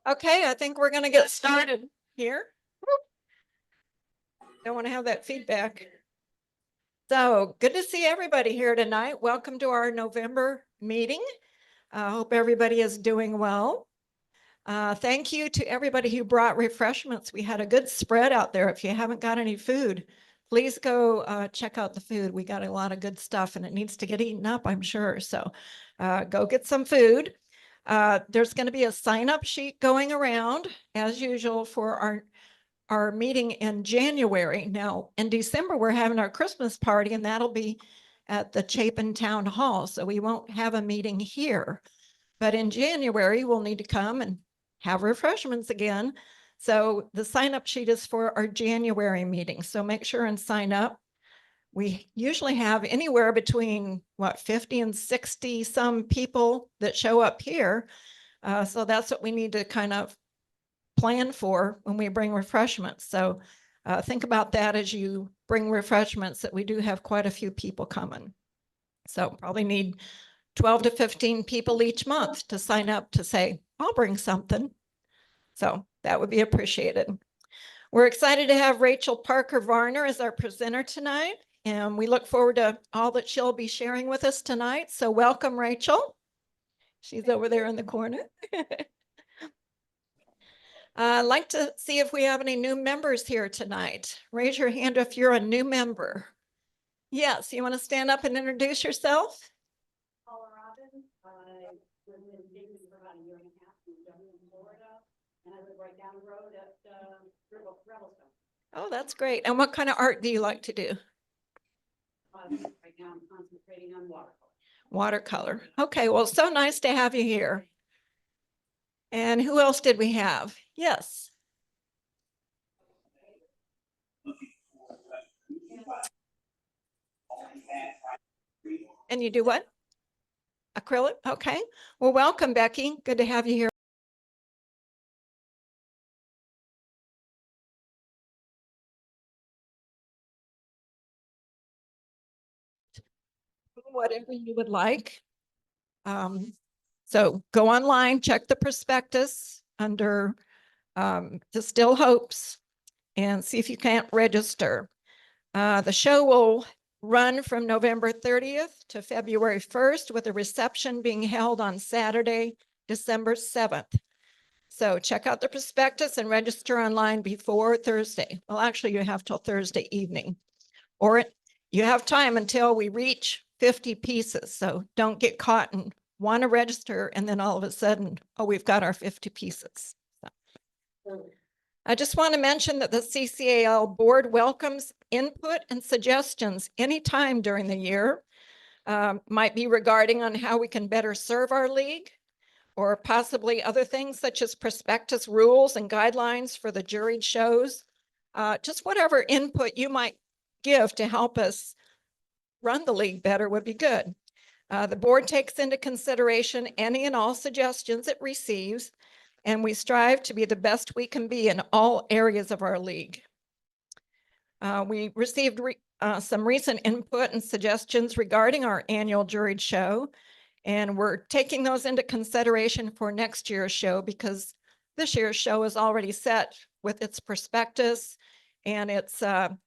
Okay, I think we're going to get started here. Don't want to have that feedback. So good to see everybody here tonight. Welcome to our November meeting. I hope everybody is doing well. Thank you to everybody who brought refreshments. We had a good spread out there. If you haven't got any food, please go check out the food. We got a lot of good stuff and it needs to get eaten up, I'm sure. So go get some food. There's going to be a sign-up sheet going around as usual for our meeting in January. Now, in December, we're having our Christmas party, and that'll be at the Chapin Town Hall. So we won't have a meeting here. But in January, we'll need to come and have refreshments again. So the sign-up sheet is for our January meeting. So make sure and sign up. We usually have anywhere between 50 and 60 some people that show up here. So that's what we need to kind of plan for when we bring refreshments. So think about that as you bring refreshments, that we do have quite a few people coming. So probably need 12 to 15 people each month to sign up to say, I'll bring something. So that would be appreciated. We're excited to have Rachel Parker Varner as our presenter tonight, and we look forward to all that she'll be sharing with us tonight. So welcome, Rachel. She's over there in the corner. I'd like to see if we have any new members here tonight. Raise your hand if you're a new member. Yes, you want to stand up and introduce yourself? Paula Robbins. I've been in Dignity for about a year and a half in Florida, and I live right down the road at Revelstoke. Oh, that's great. And what kind of art do you like to do? Right now I'm concentrating on watercolor. Watercolor. Okay, well, so nice to have you here. And who else did we have? Yes. And you do what? Acrylic? Okay. Well, welcome, Becky. Good to have you here. Whatever you would like. So go online, check the prospectus under Distill Hopes and see if you can't register. The show will run from November 30th to February 1st, with a reception being held on Saturday, December 7th. So check out the prospectus and register online before Thursday. Well, actually, you have till Thursday evening, or you have time until we reach 50 pieces. So don't get caught and want to register and then all of a sudden, oh, we've got our 50 pieces. So I just want to mention that the CCAL board welcomes input and suggestions anytime during the year. Might be regarding on how we can better serve our league, or possibly other things such as prospectus rules and guidelines for the juried shows. Just whatever input you might give to help us run the league better would be good. The board takes into consideration any and all suggestions it receives, and we strive to be the best we can be in all areas of our league. We received some recent input and suggestions regarding our annual juried show, and we're taking those into consideration for next year's show, because this year's show is already set with its prospectus and its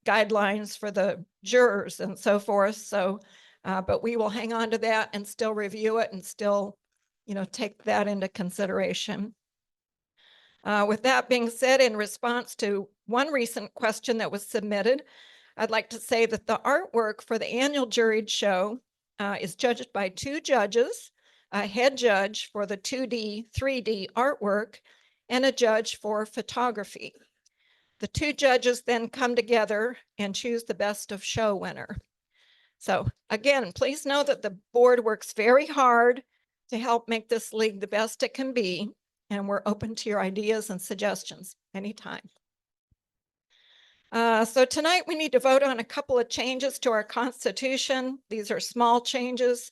guidelines for the jurors and so forth. So, but we will hang on to that and still review it and still, take that into consideration. With that being said, in response to one recent question that was submitted, I'd like to say that the artwork for the annual juried show is judged by two judges, a head judge for the 2D, 3D artwork, and a judge for photography. The two judges then come together and choose the best of show winner. So again, please know that the board works very hard to help make this league the best it can be, and we're open to your ideas and suggestions anytime. So tonight we need to vote on a couple of changes to our Constitution. These are small changes.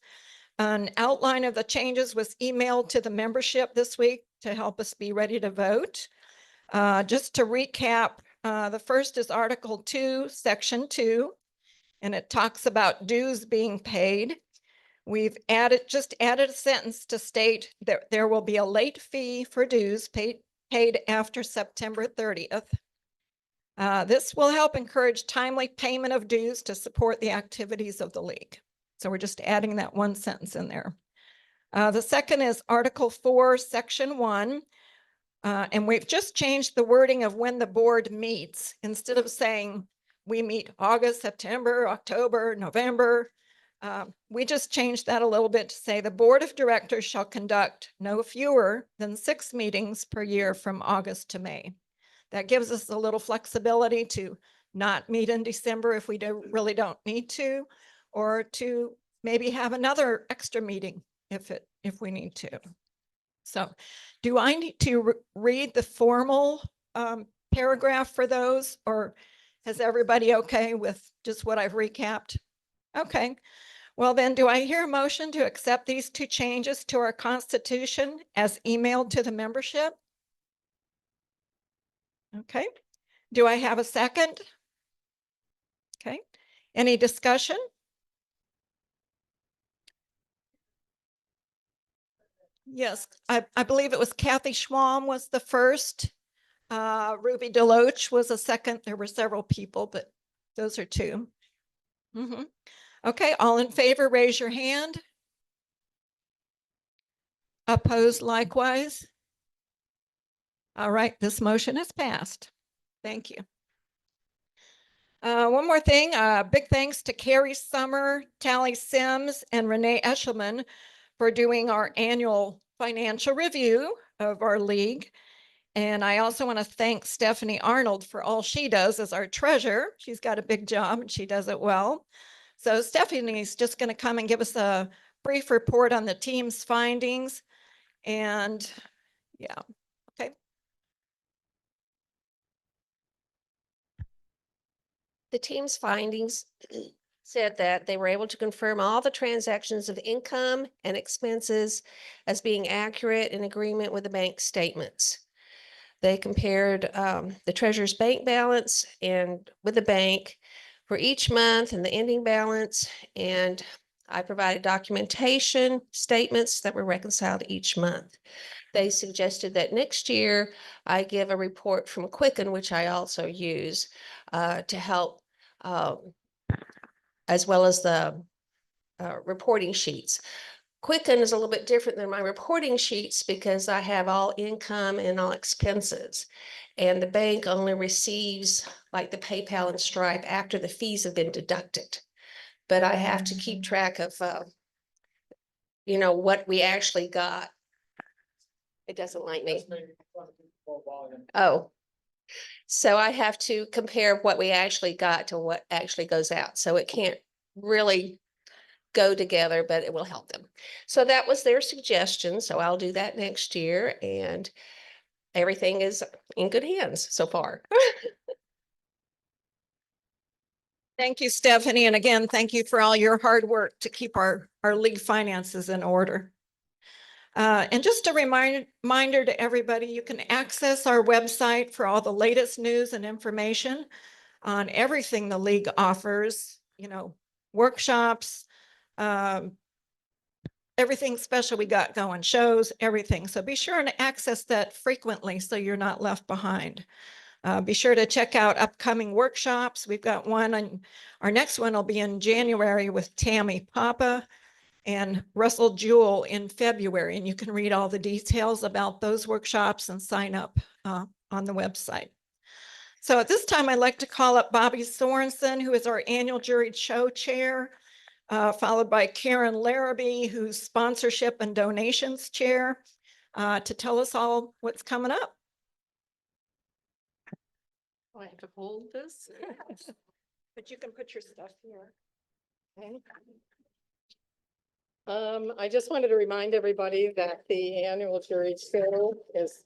An outline of the changes was emailed to the membership this week to help us be ready to vote. Just to recap, the first is Article 2, Section 2, and it talks about dues being paid. We've just added a sentence to state that there will be a late fee for dues paid paid after September 30th. This will help encourage timely payment of dues to support the activities of the league. So we're just adding that one sentence in there. The second is Article 4, Section 1. And we've just changed the wording of when the board meets. Instead of saying we meet August, September, October, November, we just changed that a little bit to say the board of directors shall conduct no fewer than 6 meetings per year from August to May. That gives us a little flexibility to not meet in December if we really don't need to, or to maybe have another extra meeting if we need to. So do I need to read the formal paragraph for those, or is everybody okay with just what I've recapped? Okay. Well, then do I hear a motion to accept these 2 changes to our Constitution as emailed to the membership? Okay. Do I have a second? Okay. Any discussion? Yes, I believe it was Kathy Schwam was the first. Ruby Deloach was a second. There were several people, but those are 2. Okay, all in favor, raise your hand. Opposed likewise. All right, this motion is passed. Thank you. One more thing, big thanks to Carrie Summer, Tally Sims, and Renee Eshelman for doing our annual financial review of our league. And I also want to thank Stephanie Arnold for all she does as our treasurer. She's got a big job and she does it well. So Stephanie's just going to come and give us a brief report on the team's findings. And yeah, okay. The team's findings said that they were able to confirm all the transactions of income and expenses as being accurate in agreement with the bank statements. They compared the treasurer's bank balance and with the bank for each month and the ending balance. And I provided documentation statements that were reconciled each month. They suggested that next year I give a report from Quicken, which I also use to help, as well as the reporting sheets. Quicken is a little bit different than my reporting sheets because I have all income and all expenses. And the bank only receives like the PayPal and Stripe after the fees have been deducted. But I have to keep track of, what we actually got. It doesn't like me. Oh. So I have to compare what we actually got to what actually goes out. So it can't really go together, but it will help them. So that was their suggestion. So I'll do that next year, and everything is in good hands so far. Thank you, Stephanie. And again, thank you for all your hard work to keep our league finances in order. And just a reminder to everybody, you can access our website for all the latest news and information on everything the league offers, workshops, everything special we got going, shows, everything. So be sure and access that frequently so you're not left behind. Be sure to check out upcoming workshops. We've got one, and our next one will be in January with Tammy Papa and Russell Jewell in February. And you can read all the details about those workshops and sign up on the website. So at this time, I'd like to call up Bobby Sorensen, who is our annual juried show chair, followed by Karen Larrabee, who's sponsorship and donations chair, to tell us all what's coming up. Oh, I have to hold this. But you can put your stuff here. Okay. I just wanted to remind everybody that the annual jury show is.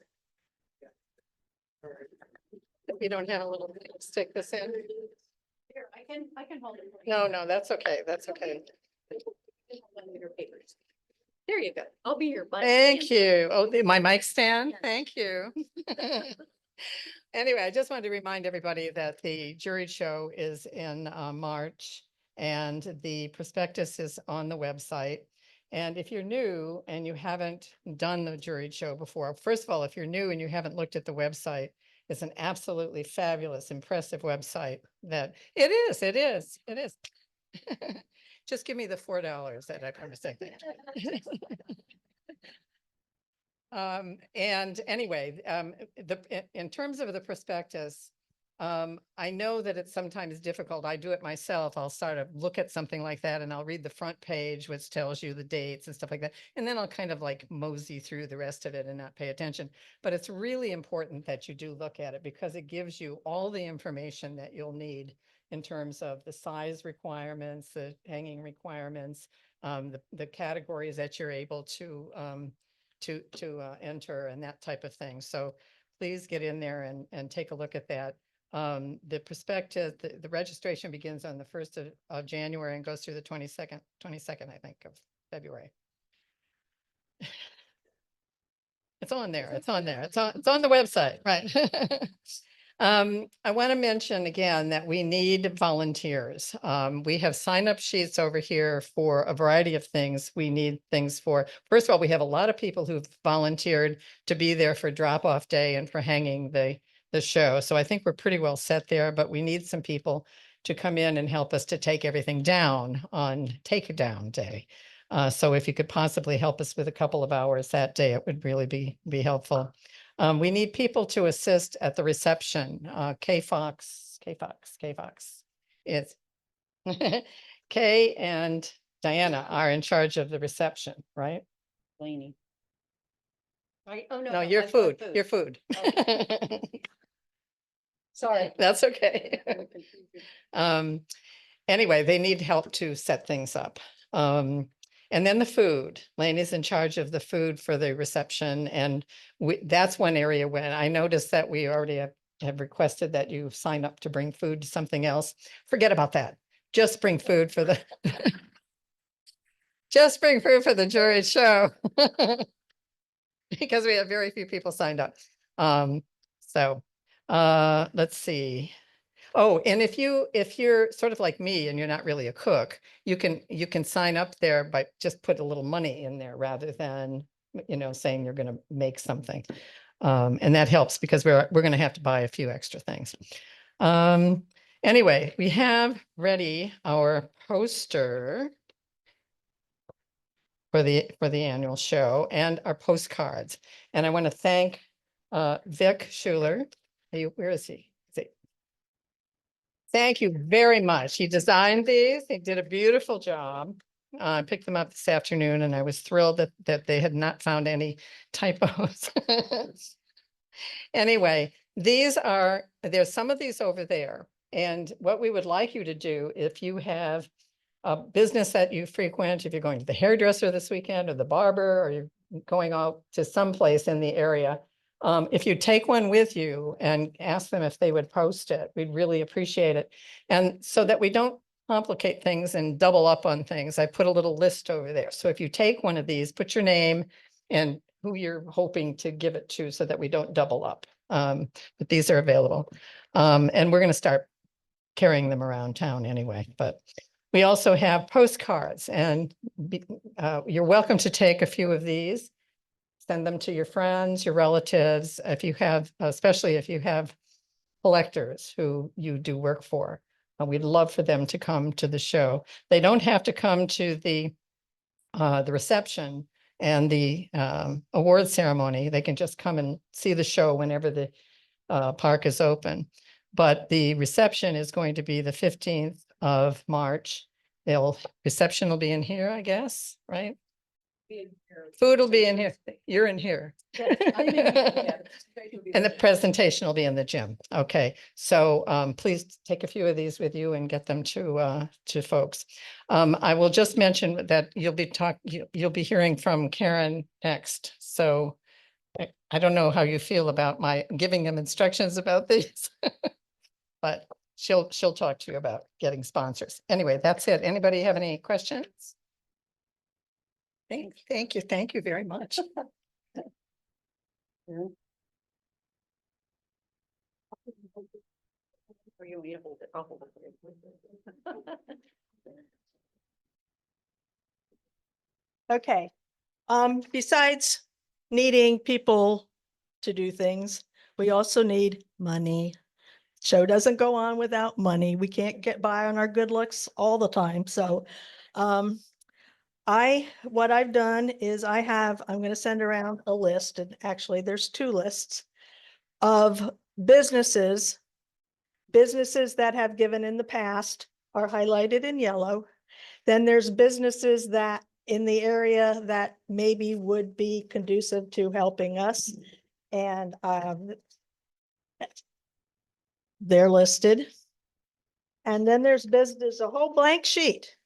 If you don't have a little, stick this in. Here, I can hold it. for you. No, that's okay. That's okay. Your papers. There you go. I'll be your buddy. Thank you. Oh, my mic stand. Yes. Thank you. Anyway, I just wanted to remind everybody that the jury show is in March, and the prospectus is on the website. And if you're new and you haven't done the juried show before, first of all, if you're new and you haven't looked at the website, it's an absolutely fabulous, impressive website that it is. Just give me the $4 that I promised. And anyway, in terms of the prospectus, I know that it's sometimes difficult. I do it myself. I'll sort of look at something like that and I'll read the front page, which tells you the dates and stuff like that. And then I'll kind of like mosey through the rest of it and not pay attention. But it's really important that you do look at it because it gives you all the information that you'll need in terms of the size requirements, the hanging requirements, the categories that you're able to enter and that type of thing. So please get in there and take a look at that. The prospectus, the registration begins on the 1st of January and goes through the 22nd, I think, of February. It's on there. It's on there. It's on the website, right? I want to mention again that we need volunteers. We have sign-up sheets over here for a variety of things. We need things for, first of all, we have a lot of people who've volunteered to be there for drop-off day and for hanging the show. So I think we're pretty well set there, but we need some people to come in and help us to take everything down on takedown day. So if you could possibly help us with a couple of hours that day, it would really be helpful. We need people to assist at the reception. K Fox. It's Kay and Diana are in charge of the reception, right? Laney. Oh, no, your food, your food. Sorry. That's okay. Anyway, they need help to set things up. And then the food. Laney's in charge of the food for the reception. And that's one area when I noticed that we already have requested that you sign up to bring food to something else. Forget about that. Just bring food for the just bring food for the jury show. Because we have very few people signed up. Let's see. Oh, and if you're sort of like me and you're not really a cook, you can sign up there by just put a little money in there rather than, saying you're going to make something. And that helps because we're going to have to buy a few extra things. Anyway, we have ready our poster for the annual show and our postcards. And I want to thank Vic Schuler. Where is he? Thank you very much. He designed these. He did a beautiful job. I picked them up this afternoon and I was thrilled that they had not found any typos. Anyway, there's some of these over there. And what we would like you to do, if you have a business that you frequent, if you're going to the hairdresser this weekend or the barber, or you're going out to someplace in the area, if you take one with you and ask them if they would post it, we'd really appreciate it. And so that we don't complicate things and double up on things, I put a little list over there. So if you take one of these, put your name and who you're hoping to give it to so that we don't double up. But these are available. And we're going to start carrying them around town anyway. But we also have postcards, and you're welcome to take a few of these. Send them to your friends, your relatives, if you have, especially if you have collectors who you do work for. We'd love for them to come to the show. They don't have to come to the reception and the award ceremony. They can just come and see the show whenever the park is open. But the reception is going to be the 15th of March. Reception will be in here, I guess, right? Food will be in here. You're in here. And the presentation will be in the gym. Okay, so please take a few of these with you and get them to folks. I will just mention that you'll be hearing from Karen next. So I don't know how you feel about my giving them instructions about these, but she'll talk to you about getting sponsors. Anyway, that's it. Anybody have any questions? Thank you very much. Or you want me to hold it? I'll hold it. Okay. Besides needing people to do things, we also need money. Show doesn't go on without money. We can't get by on our good looks all the time. So, what I've done is I'm going to send around a list, and actually there's 2 lists of businesses that have given in the past are highlighted in yellow. Then there's businesses that in the area that maybe would be conducive to helping us. And they're listed. And then there's a whole blank sheet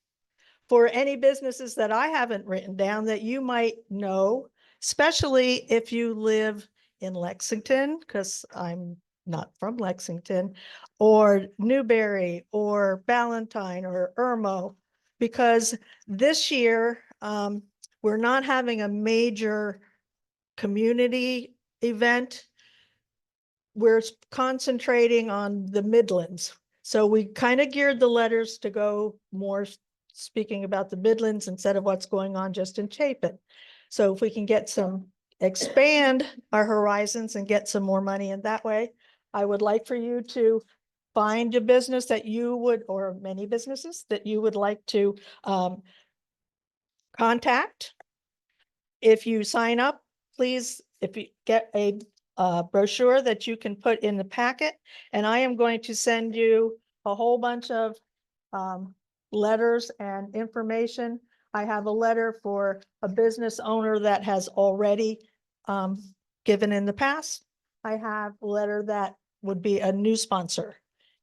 for any businesses that I haven't written down that you might know, especially if you live in Lexington, because I'm not from Lexington, or Newberry, or Ballantyne, or Irmo, because this year we're not having a major community event. We're concentrating on the Midlands. So we kind of geared the letters to go more speaking about the Midlands instead of what's going on just in Chapin. So if we can expand our horizons and get some more money in that way, I would like for you to find a business that you would, or many businesses that you would like to contact. If you sign up, please, if you get a brochure that you can put in the packet, and I am going to send you a whole bunch of letters and information. I have a letter for a business owner that has already given in the past. I have a letter that would be a new sponsor.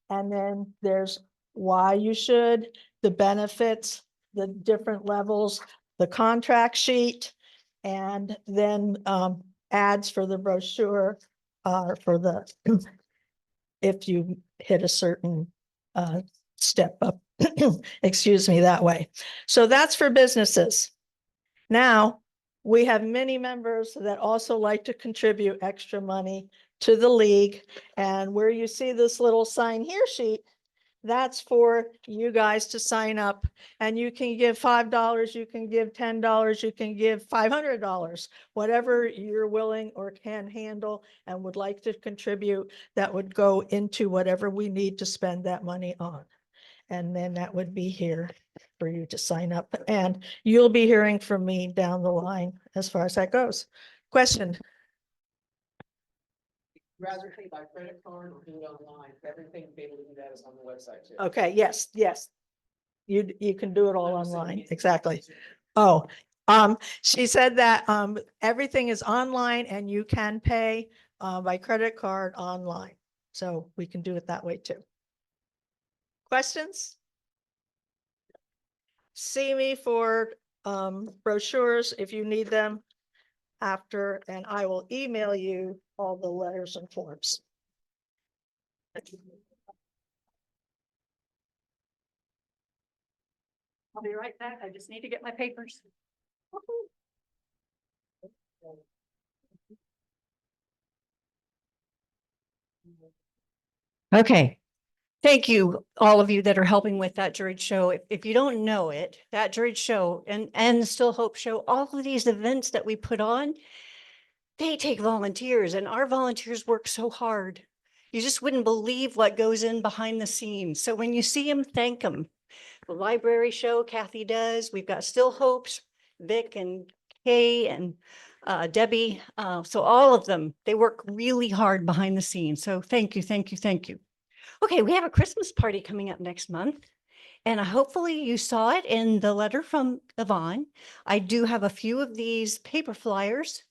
And then there's why you should, the benefits, the different levels, the contract sheet, and then ads for the brochure for the if you hit a certain step up, excuse me, that way. So that's for businesses. Now, we have many members that also like to contribute extra money to the league. And where you see this little sign here sheet, that's for you guys to sign up, and you can give $5, you can give $10, you can give $500, whatever you're willing or can handle and would like to contribute, that would go into whatever we need to spend that money on. And then that would be here for you to sign up, and you'll be hearing from me down the line as far as that goes. Question? Rather pay by credit card or do it online, everything to be able to do that is on the website too. Okay, yes. You can do it all online, exactly. Oh, she said that everything is online and you can pay by credit card online. So we can do it that way too. Questions? See me for brochures if you need them after, and I will email you all the letters and forms. I'll be right back. I just need to get my papers. Okay. Thank you, all of you that are helping with that juried show. If you don't know it, that juried show and the Still Hope show, all of these events that we put on, they take volunteers, and our volunteers work so hard. You just wouldn't believe what goes in behind the scenes. So when you see them, thank them. The library show, Kathy does. We've got Still Hopes, Vic and Kay and Debbie. So all of them, they work really hard behind the scenes. So thank you, thank you, thank you. Okay, we have a Christmas party coming up next month. And hopefully you saw it in the letter from Yvonne. I do have a few of these paper flyers.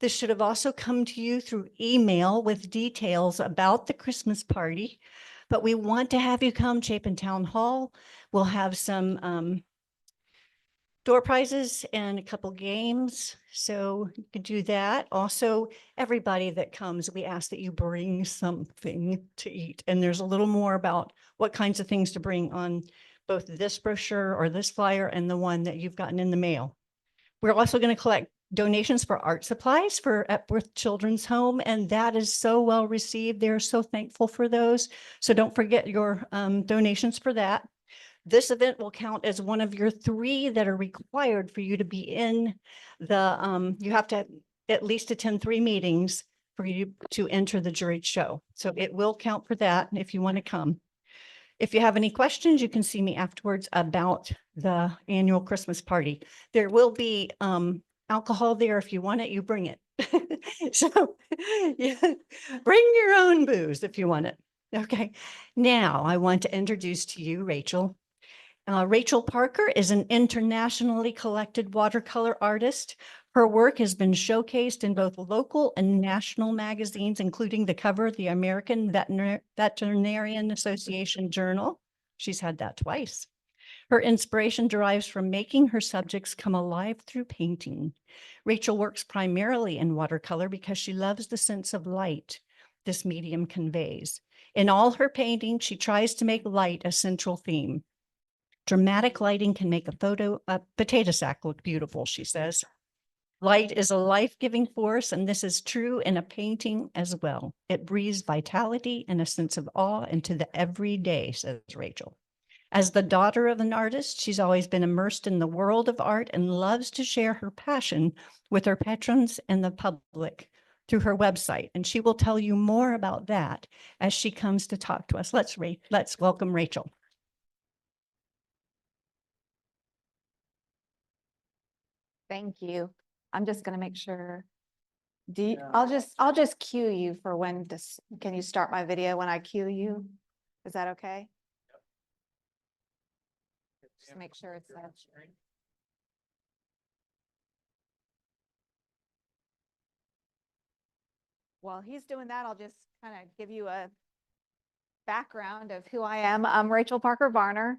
This should have also come to you through email with details about the Christmas party. But we want to have you come, Chapin Town Hall. We'll have some door prizes and a couple games. So you can do that. Also, everybody that comes, we ask that you bring something to eat. And there's a little more about what kinds of things to bring on both this brochure or this flyer and the one that you've gotten in the mail. We're also going to collect donations for art supplies for Epworth Children's Home, and that is so well received. They're so thankful for those. So don't forget your donations for that. This event will count as one of your 3 that are required for you to be in the, you have to at least attend 3 meetings for you to enter the juried show. So it will count for that if you want to come. If you have any questions, you can see me afterwards about the annual Christmas party. There will be alcohol there. If you want it, you bring it. So yeah, bring your own booze if you want it. Okay. Now I want to introduce to you Rachel. Rachel Parker is an internationally collected watercolor artist. Her work has been showcased in both local and national magazines, including the cover of the American Veterinarian Association Journal. She's had that twice. Her inspiration derives from making her subjects come alive through painting. Rachel works primarily in watercolor because she loves the sense of light this medium conveys. In all her paintings, she tries to make light a central theme. Dramatic lighting can make a potato sack look beautiful, she says. Light is a life-giving force, and this is true in a painting as well. It breathes vitality and a sense of awe into the everyday, says Rachel. As the daughter of an artist, she's always been immersed in the world of art and loves to share her passion with her patrons and the public through her website. And she will tell you more about that as she comes to talk to us. Let's welcome Rachel. Thank you. I'm just gonna make sure. I'll just cue you for when this, can you start my video when I cue you? Is that okay? Just make sure it's there. While he's doing that, I'll just kind of give you a background of who I am. I'm Rachel Parker Varner.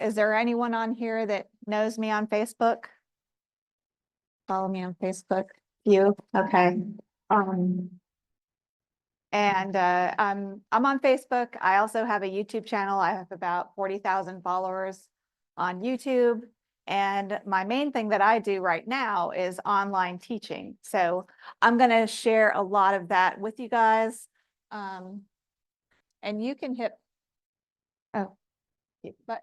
Is there anyone on here that knows me on Facebook? Follow me on Facebook. You, okay. I'm on Facebook. I also have a YouTube channel. I have about 40,000 followers on YouTube. And my main thing that I do right now is online teaching. So I'm going to share a lot of that with you guys. And you can hit, but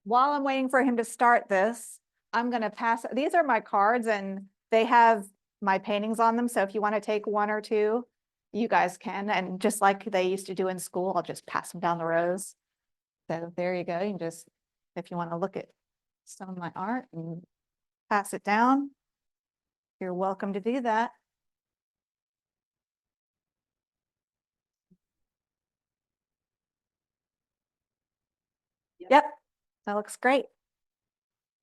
while I'm waiting for him to start this, I'm going to pass. These are my cards and they have my paintings on them. So if you want to take 1 or 2, you guys can. And just like they used to do in school, I'll just pass them down the rows. So there you go. You can just, if you want to look at some of my art and pass it down, you're welcome to do that. Yep, that looks great.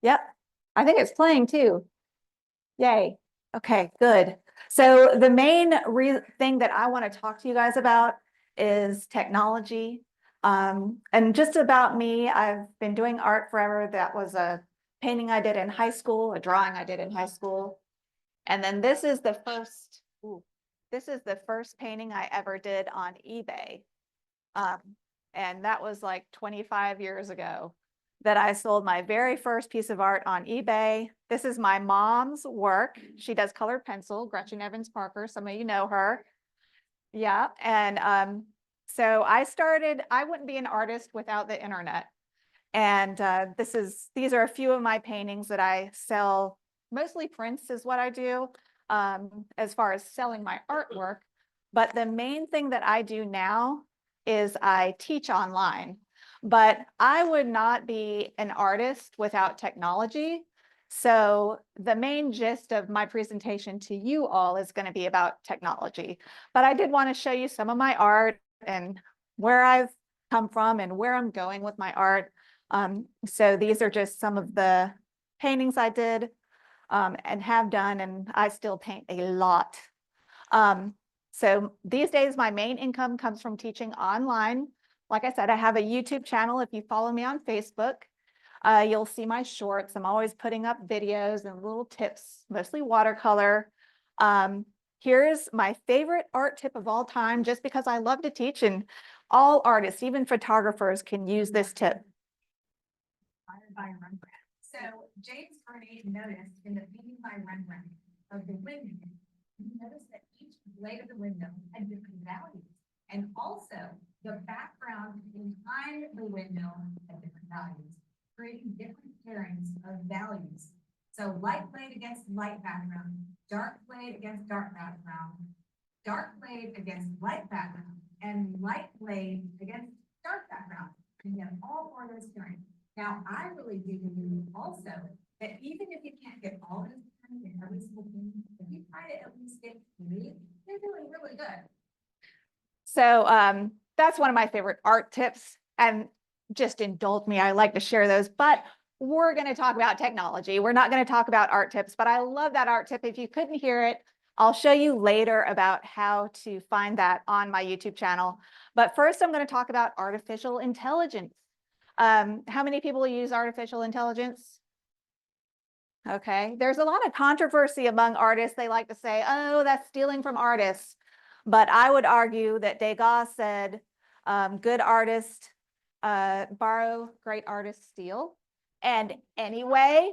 Yep, I think it's playing too. Yay. Okay, good. So the main thing that I want to talk to you guys about is technology. And just about me, I've been doing art forever. That was a painting I did in high school, a drawing I did in high school. And then this is the first painting I ever did on eBay. And that was like 25 years ago that I sold my very first piece of art on eBay. This is my mom's work. She does colored pencil, Gretchen Evans Parker. Some of you know her. Yeah. And so I wouldn't be an artist without the internet. And these are a few of my paintings that I sell. Mostly prints is what I do as far as selling my artwork. But the main thing that I do now is I teach online. But I would not be an artist without technology. So the main gist of my presentation to you all is going to be about technology. But I did want to show you some of my art and where I've come from and where I'm going with my art. So these are just some of the paintings I did and have done, and I still paint a lot. So these days, my main income comes from teaching online. Like I said, I have a YouTube channel. If you follow me on Facebook, you'll see my shorts. I'm always putting up videos and little tips, mostly watercolor. Here's my favorite art tip of all time, just because I love to teach, and all artists, even photographers, can use this tip. Inspired by Rembrandt. So James Carney noticed in the painting by Rembrandt of the window, he noticed that each blade of the window had different values. And also the background behind the windmill at different values, creating different pairings of values. So light blade against light background, dark blade against dark background, dark blade against light background, and light blade against dark background. And you have all four of those pairings. Now, I really do believe also that even if you can't get all those pairings in every single thing, if you try to at least get three, you're doing really good. So that's one of my favorite art tips, and just indulge me, I like to share those, but we're going to talk about technology. We're not going to talk about art tips, but I love that art tip. If you couldn't hear it, I'll show you later about how to find that on my YouTube channel. But first, I'm going to talk about artificial intelligence. How many people use artificial intelligence? Okay, there's a lot of controversy among artists. They like to say, oh, that's stealing from artists. But I would argue that Degas said, good artists borrow, great artists steal. And anyway,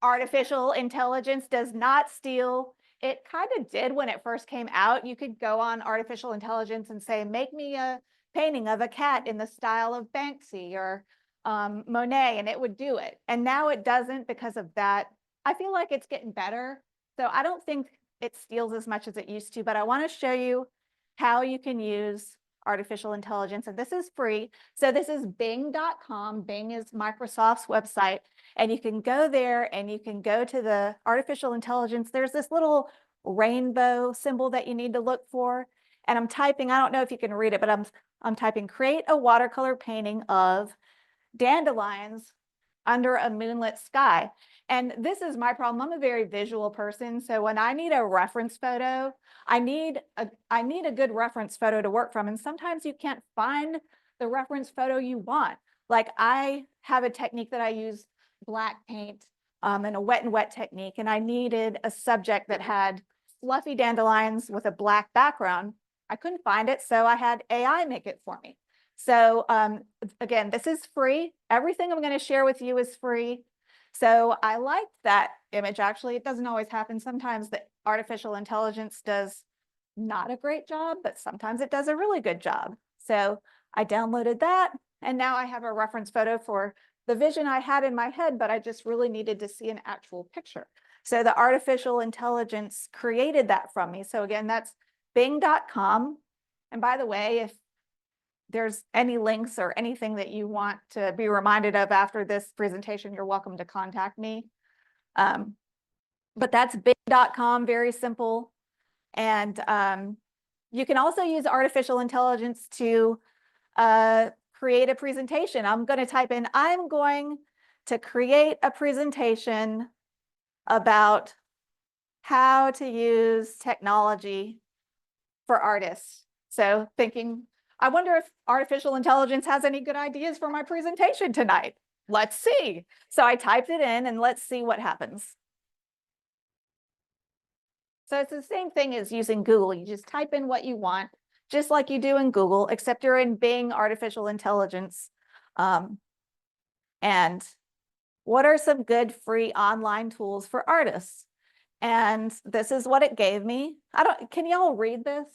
artificial intelligence does not steal. It kind of did when it first came out. You could go on artificial intelligence and say, make me a painting of a cat in the style of Banksy or Monet, and it would do it. And now it doesn't because of that. I feel like it's getting better. So I don't think it steals as much as it used to, but I want to show you how you can use artificial intelligence. And this is free. So this is Bing.com. Bing is Microsoft's website. And you can go there and you can go to the artificial intelligence. There's this little rainbow symbol that you need to look for. And I'm typing, I don't know if you can read it, but I'm typing create a watercolor painting of dandelions under a moonlit sky. And this is my problem. I'm a very visual person. So when I need a reference photo, I need a good reference photo to work from. And sometimes you can't find the reference photo you want. Like I have a technique that I use, black paint and a wet and wet technique. And I needed a subject that had fluffy dandelions with a black background. I couldn't find it, so I had AI make it for me. So again, this is free. Everything I'm going to share with you is free. So I liked that image. Actually, it doesn't always happen. Sometimes the artificial intelligence does not a great job, but sometimes it does a really good job. So I downloaded that, and now I have a reference photo for the vision I had in my head, but I just really needed to see an actual picture. So the artificial intelligence created that from me. So again, that's Bing.com. And by the way, if there's any links or anything that you want to be reminded of after this presentation, you're welcome to contact me. But that's Bing.com, very simple. And you can also use artificial intelligence to create a presentation. I'm going to type in, I'm going to create a presentation about how to use technology for artists. So thinking, I wonder if artificial intelligence has any good ideas for my presentation tonight. Let's see. So I typed it in and let's see what happens. So it's the same thing as using Google. You just type in what you want, just like you do in Google, except you're in Bing artificial intelligence. And what are some good free online tools for artists? And this is what it gave me. Can y'all read this?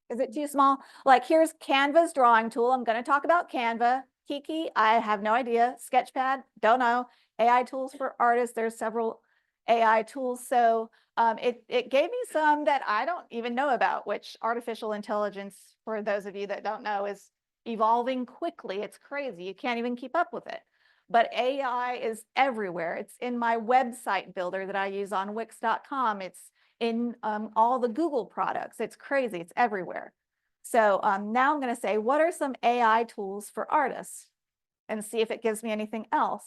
Is it too small? Like here's Canva's drawing tool. I'm going to talk about Canva. Kiki, I have no idea. Sketchpad, don't know. AI tools for artists. There's several AI tools. So it gave me some that I don't even know about, which artificial intelligence, for those of you that don't know, is evolving quickly. It's crazy. You can't even keep up with it. But AI is everywhere. It's in my website builder that I use on Wix.com. It's in all the Google products. It's crazy. It's everywhere. So now I'm going to say, what are some AI tools for artists? And see if it gives me anything else.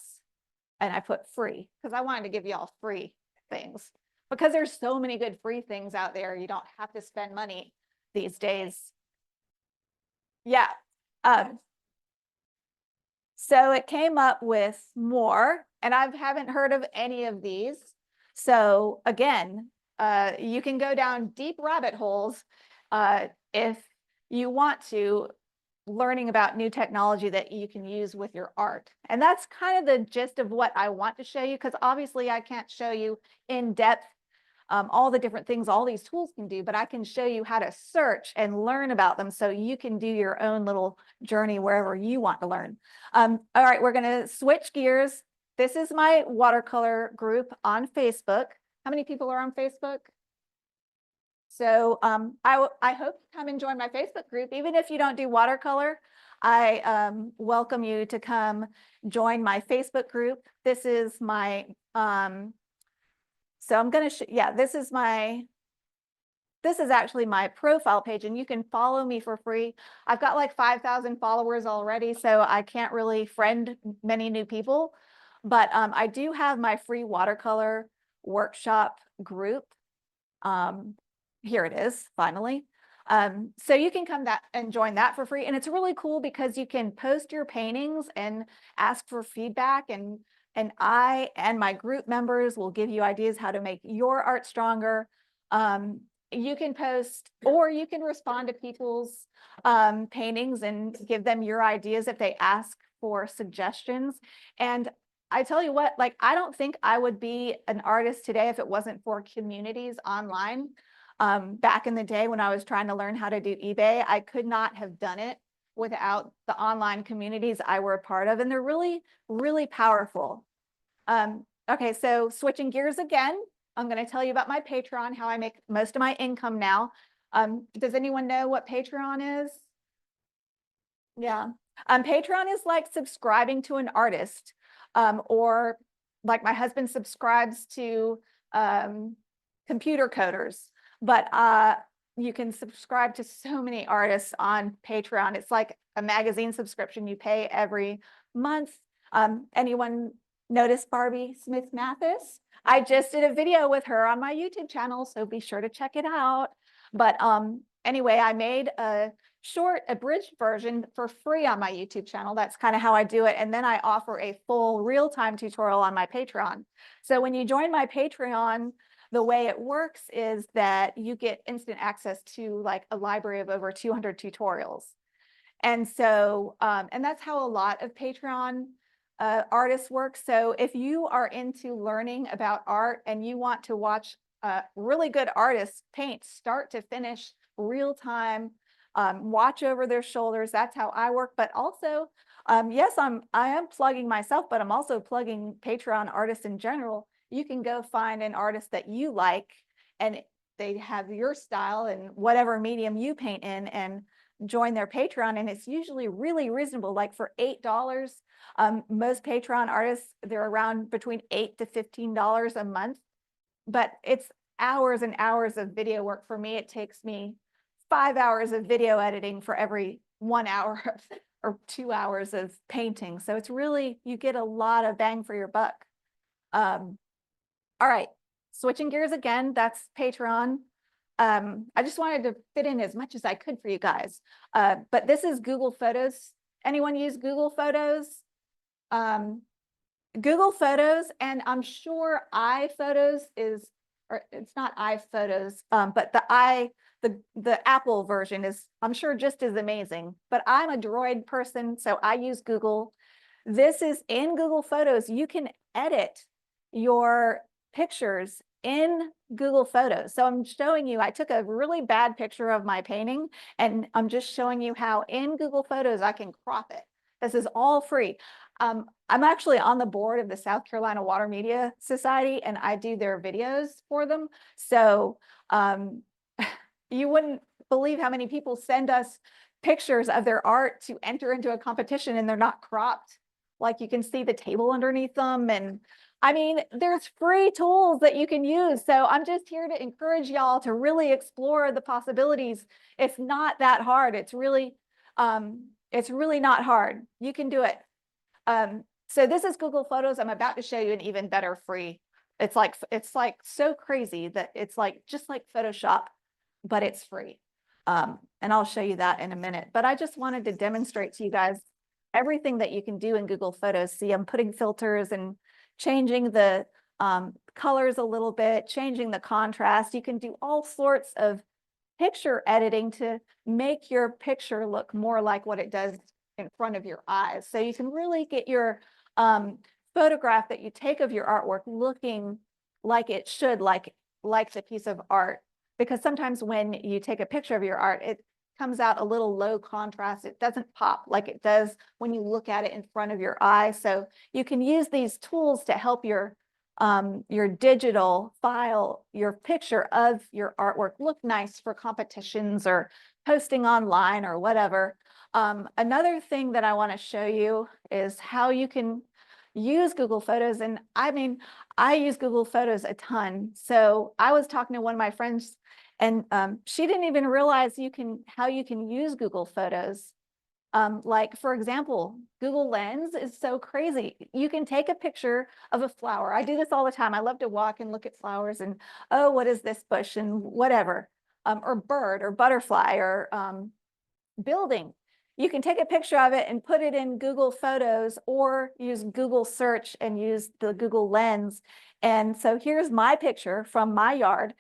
And I put free, because I wanted to give you all free things. Because there's so many good free things out there. You don't have to spend money these days. Yeah. So it came up with more, and I haven't heard of any of these. So again, you can go down deep rabbit holes if you want to, learning about new technology that you can use with your art. And that's kind of the gist of what I want to show you, because obviously I can't show you in depth all the different things all these tools can do, but I can show you how to search and learn about them so you can do your own little journey wherever you want to learn. All right, we're going to switch gears. This is my watercolor group on Facebook. How many people are on Facebook? So I hope you come and join my Facebook group. Even if you don't do watercolor, I welcome you to come join my Facebook group. This is my, so I'm going to, this is actually my profile page, and you can follow me for free. I've got like 5,000 followers already, so I can't really friend many new people, but I do have my free watercolor workshop group. Here it is, finally. So you can come and join that for free. And it's really cool because you can post your paintings and ask for feedback, and I and my group members will give you ideas how to make your art stronger. You can post, or you can respond to people's paintings and give them your ideas if they ask for suggestions. And I tell you what, like, I don't think I would be an artist today if it wasn't for communities online. Back in the day when I was trying to learn how to do eBay, I could not have done it without the online communities I were a part of. And they're really, really powerful. Okay, so switching gears again, I'm going to tell you about my Patreon, how I make most of my income now. Does anyone know what Patreon is? Yeah. Patreon is like subscribing to an artist, or like my husband subscribes to computer coders. But you can subscribe to so many artists on Patreon. It's like a magazine subscription you pay every month. Anyone notice Barbie Smith Mathis? I just did a video with her on my YouTube channel, so be sure to check it out. But anyway, I made a abridged version for free on my YouTube channel. That's kind of how I do it. And then I offer a full real-time tutorial on my Patreon. So when you join my Patreon, the way it works is that you get instant access to like a library of over 200 tutorials. And so, and that's how a lot of Patreon artists work. So if you are into learning about art and you want to watch really good artists paint start to finish real time, watch over their shoulders, that's how I work. But also, yes, I am plugging myself, but I'm also plugging Patreon artists in general. You can go find an artist that you like and they have your style and whatever medium you paint in, and join their Patreon. And it's usually really reasonable, like for $8. Most Patreon artists, they're around between $8 to $15 a month, but it's hours and hours of video work. For me, it takes me 5 hours of video editing for every 1 hour or 2 hours of painting. So it's really, you get a lot of bang for your buck. All right, switching gears again, that's Patreon. I just wanted to fit in as much as I could for you guys. But this is Google Photos. Anyone use Google Photos? Google Photos, and I'm sure iPhotos is, or it's not iPhotos, but the Apple version is, I'm sure, just as amazing. But I'm a Droid person, so I use Google. This is in Google Photos. You can edit your pictures in Google Photos. So I'm showing you, I took a really bad picture of my painting, and I'm just showing you how in Google Photos I can crop it. This is all free. I'm actually on the board of the South Carolina Water Media Society, and I do their videos for them. So you wouldn't believe how many people send us pictures of their art to enter into a competition, and they're not cropped. Like, you can see the table underneath them. And I mean, there's free tools that you can use. So I'm just here to encourage y'all to really explore the possibilities. It's not that hard. It's really not hard. You can do it. So this is Google Photos. I'm about to show you an even better free. It's like so crazy that it's like just like Photoshop, but it's free. And I'll show you that in a minute. But I just wanted to demonstrate to you guys everything that you can do in Google Photos. See, I'm putting filters and changing the colors a little bit, changing the contrast. You can do all sorts of picture editing to make your picture look more like what it does in front of your eyes. So you can really get your photograph that you take of your artwork looking like it should, like like the piece of art, because sometimes when you take a picture of your art, it comes out a little low contrast. It doesn't pop like it does when you look at it in front of your eye. So you can use these tools to help your digital file, your picture of your artwork look nice for competitions or posting online or whatever. Another thing that I want to show you is how you can use Google Photos. And I mean, I use Google Photos a ton. So I was talking to one of my friends, and she didn't even realize how you can use Google Photos. Like, for example, Google Lens is so crazy. You can take a picture of a flower. I do this all the time. I love to walk and look at flowers and, oh, what is this bush and whatever, or bird or butterfly or building. You can take a picture of it and put it in Google Photos or use Google Search and use the Google Lens. And so here's my picture from my yard.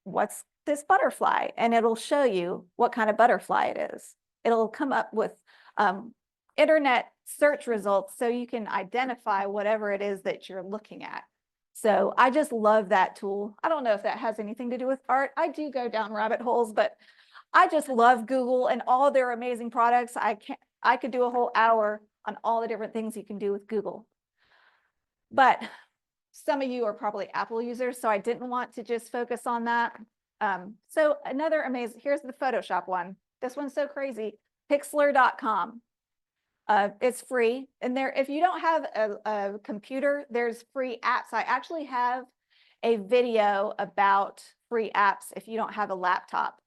What's this butterfly? And it'll show you what kind of butterfly it is. It'll come up with internet search results so you can identify whatever it is that you're looking at. So I just love that tool. I don't know if that has anything to do with art. I do go down rabbit holes, but I just love Google and all their amazing products. I could do a whole hour on all the different things you can do with Google. But some of you are probably Apple users, so I didn't want to just focus on that. So another amazing, here's the Photoshop one. This one's so crazy, Pixlr.com. It's free. And there, if you don't have a computer, there's free apps. I actually have a video about free apps if you don't have a laptop.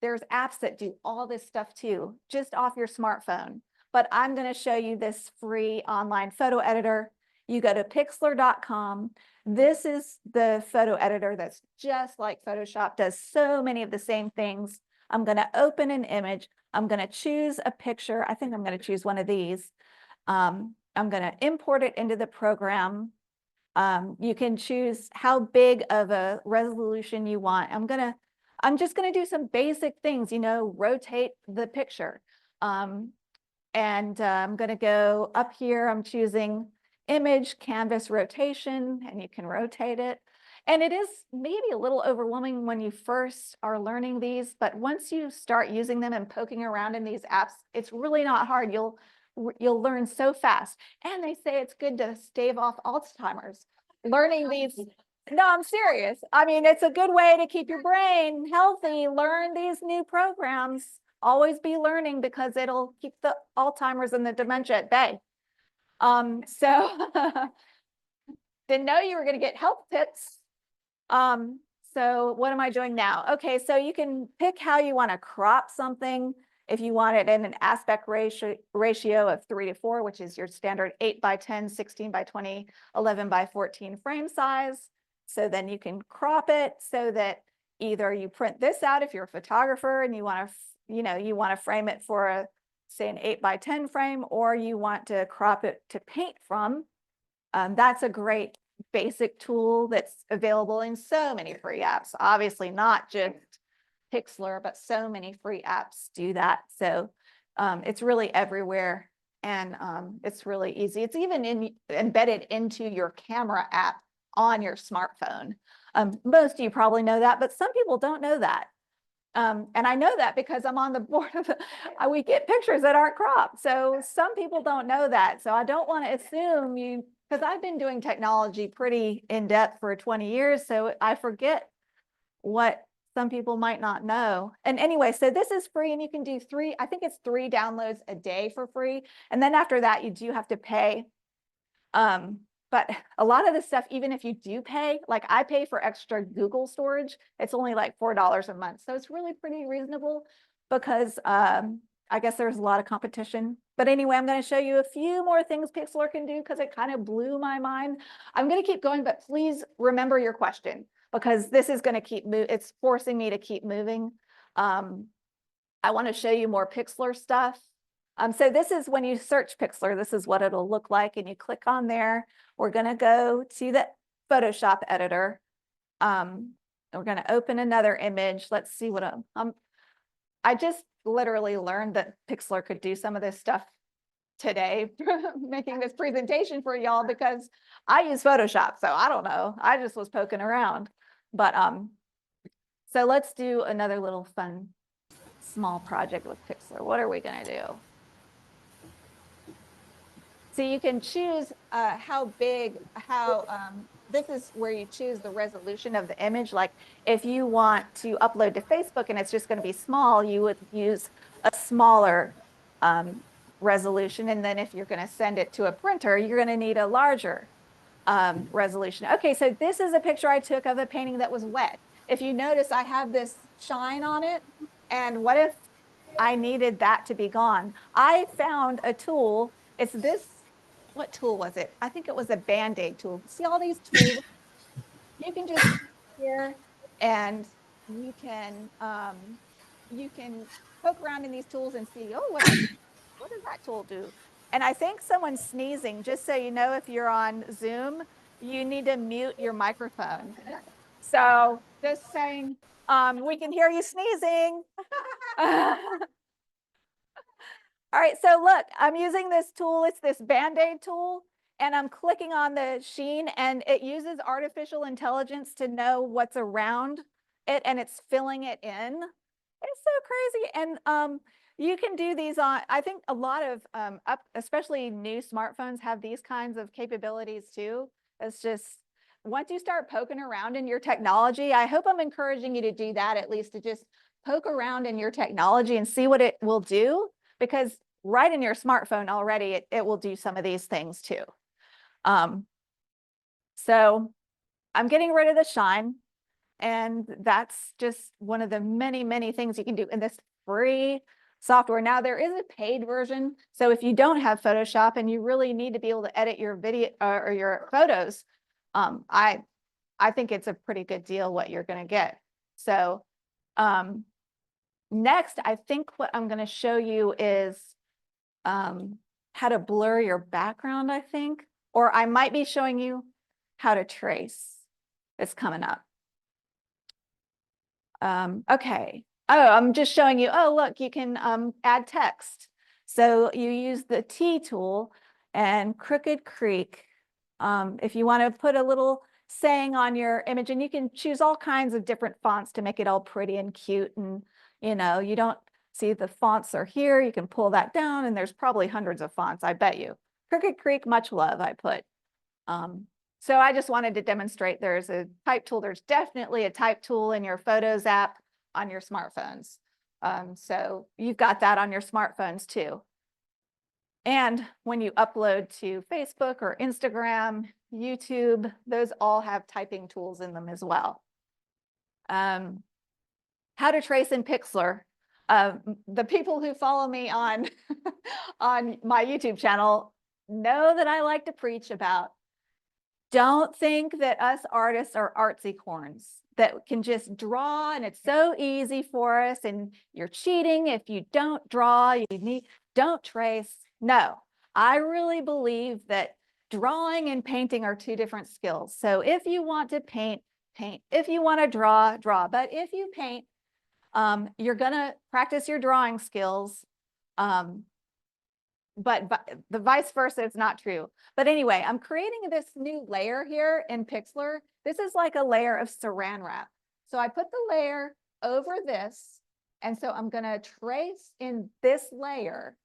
There's apps that do all this stuff too, just off your smartphone. But I'm going to show you this free online photo editor. You go to Pixlr.com. This is the photo editor that's just like Photoshop, does so many of the same things. I'm going to open an image. I'm going to choose a picture. I think I'm going to choose one of these. I'm going to import it into the program. You can choose how big of a resolution you want. I'm just going to do some basic things, rotate the picture. And I'm going to go up here. I'm choosing image canvas rotation, and you can rotate it. And it is maybe a little overwhelming when you first are learning these, but once you start using them and poking around in these apps, it's really not hard. You'll learn so fast. And they say it's good to stave off Alzheimer's. Learning these, no, I'm serious. I mean, it's a good way to keep your brain healthy. Learn these new programs. Always be learning, because it'll keep the Alzheimer's and the dementia at bay. So didn't know you were going to get health tips. So what am I doing now? Okay, so you can pick how you want to crop something. If you want it in an aspect ratio of 3:4, which is your standard 8:10, 16:20, 11:14 frame size. So then you can crop it so that either you print this out if you're a photographer and you want to, frame it for say an 8:10 frame, or you want to crop it to paint from. That's a great basic tool that's available in so many free apps. Obviously not just Pixlr, but so many free apps do that. So it's really everywhere, and it's really easy. It's even embedded into your camera app on your smartphone. Most of you probably know that, but some people don't know that. And I know that because I'm on the board of we get pictures that aren't cropped. So some people don't know that. So I don't want to assume you, because I've been doing technology pretty in depth for 20 years. So I forget what some people might not know. And anyway, so this is free, and you can do I think it's 3 downloads a day for free. And then after that, you do have to pay. But a lot of the stuff, even if you do pay, like I pay for extra Google storage, it's only like $4 a month. So it's really pretty reasonable, because I guess there's a lot of competition. But anyway, I'm going to show you a few more things Pixlr can do, because it kind of blew my mind. I'm going to keep going, but please remember your question, because this is going to keep it's forcing me to keep moving. I want to show you more Pixlr stuff. So this is when you search Pixlr, this is what it'll look like, and you click on there. We're going to go to the Photoshop editor. We're going to open another image. Let's see what I just literally learned that Pixlr could do some of this stuff today, making this presentation for y'all, because I use Photoshop. So I don't know. I just was poking around. But So let's do another little fun, small project with Pixlr. What are we gonna do? So you can choose how big, this is where you choose the resolution of the image. Like if you want to upload to Facebook and it's just going to be small, you would use a smaller resolution. And then if you're going to send it to a printer, you're going to need a larger resolution. Okay, so this is a picture I took of a painting that was wet. If you notice, I have this shine on it. And what if I needed that to be gone? I found a tool. It's this. What tool was it? I think it was a Band-Aid tool. See all these tools? You can just here and you can poke around in these tools and see, oh, what does that tool do? And I think someone's sneezing. Just so you know, if you're on Zoom, you need to mute your microphone. So just saying, we can hear you sneezing. All right, so look, I'm using this tool. It's this Band-Aid tool, and I'm clicking on the sheen, and it uses artificial intelligence to know what's around it, and it's filling it in. It's so crazy. And you can do these on, I think a lot of, especially new smartphones have these kinds of capabilities too. It's just, once you start poking around in your technology, I hope I'm encouraging you to do that, at least to just poke around in your technology and see what it will do. Because right in your smartphone already, it will do some of these things too. So I'm getting rid of the shine. And that's just one of the many, many things you can do in this free software. Now, there is a paid version. So if you don't have Photoshop and you really need to be able to edit your video or your photos, I think it's a pretty good deal what you're going to get. So next, I think what I'm going to show you is how to blur your background, I think, or I might be showing you how to trace. It's coming up. Okay. Oh, I'm just showing you, oh, look, you can add text. So you use the T tool and Crooked Creek. If you want to put a little saying on your image, and you can choose all kinds of different fonts to make it all pretty and cute. And, you know, you don't see the fonts are here. You can pull that down and there's probably hundreds of fonts, I bet you. Crooked Creek, much love, I put. So I just wanted to demonstrate there's a type tool. There's definitely a type tool in your Photos app on your smartphones. So you've got that on your smartphones too. And when you upload to Facebook or Instagram, YouTube, those all have typing tools in them as well. How to trace in Pixlr. The people who follow me on, on my YouTube channel know that I like to preach about, don't think that us artists are artsy corns that can just draw and it's so easy for us and you're cheating if you don't draw, don't trace. No, I really believe that drawing and painting are two different skills. So if you want to paint, paint. If you want to draw, draw. But if you paint, you're going to practice your drawing skills. But the vice versa is not true. But anyway, I'm creating this new layer here in Pixlr. This is like a layer of saran wrap. So I put the layer over this. And so I'm going to trace in this layer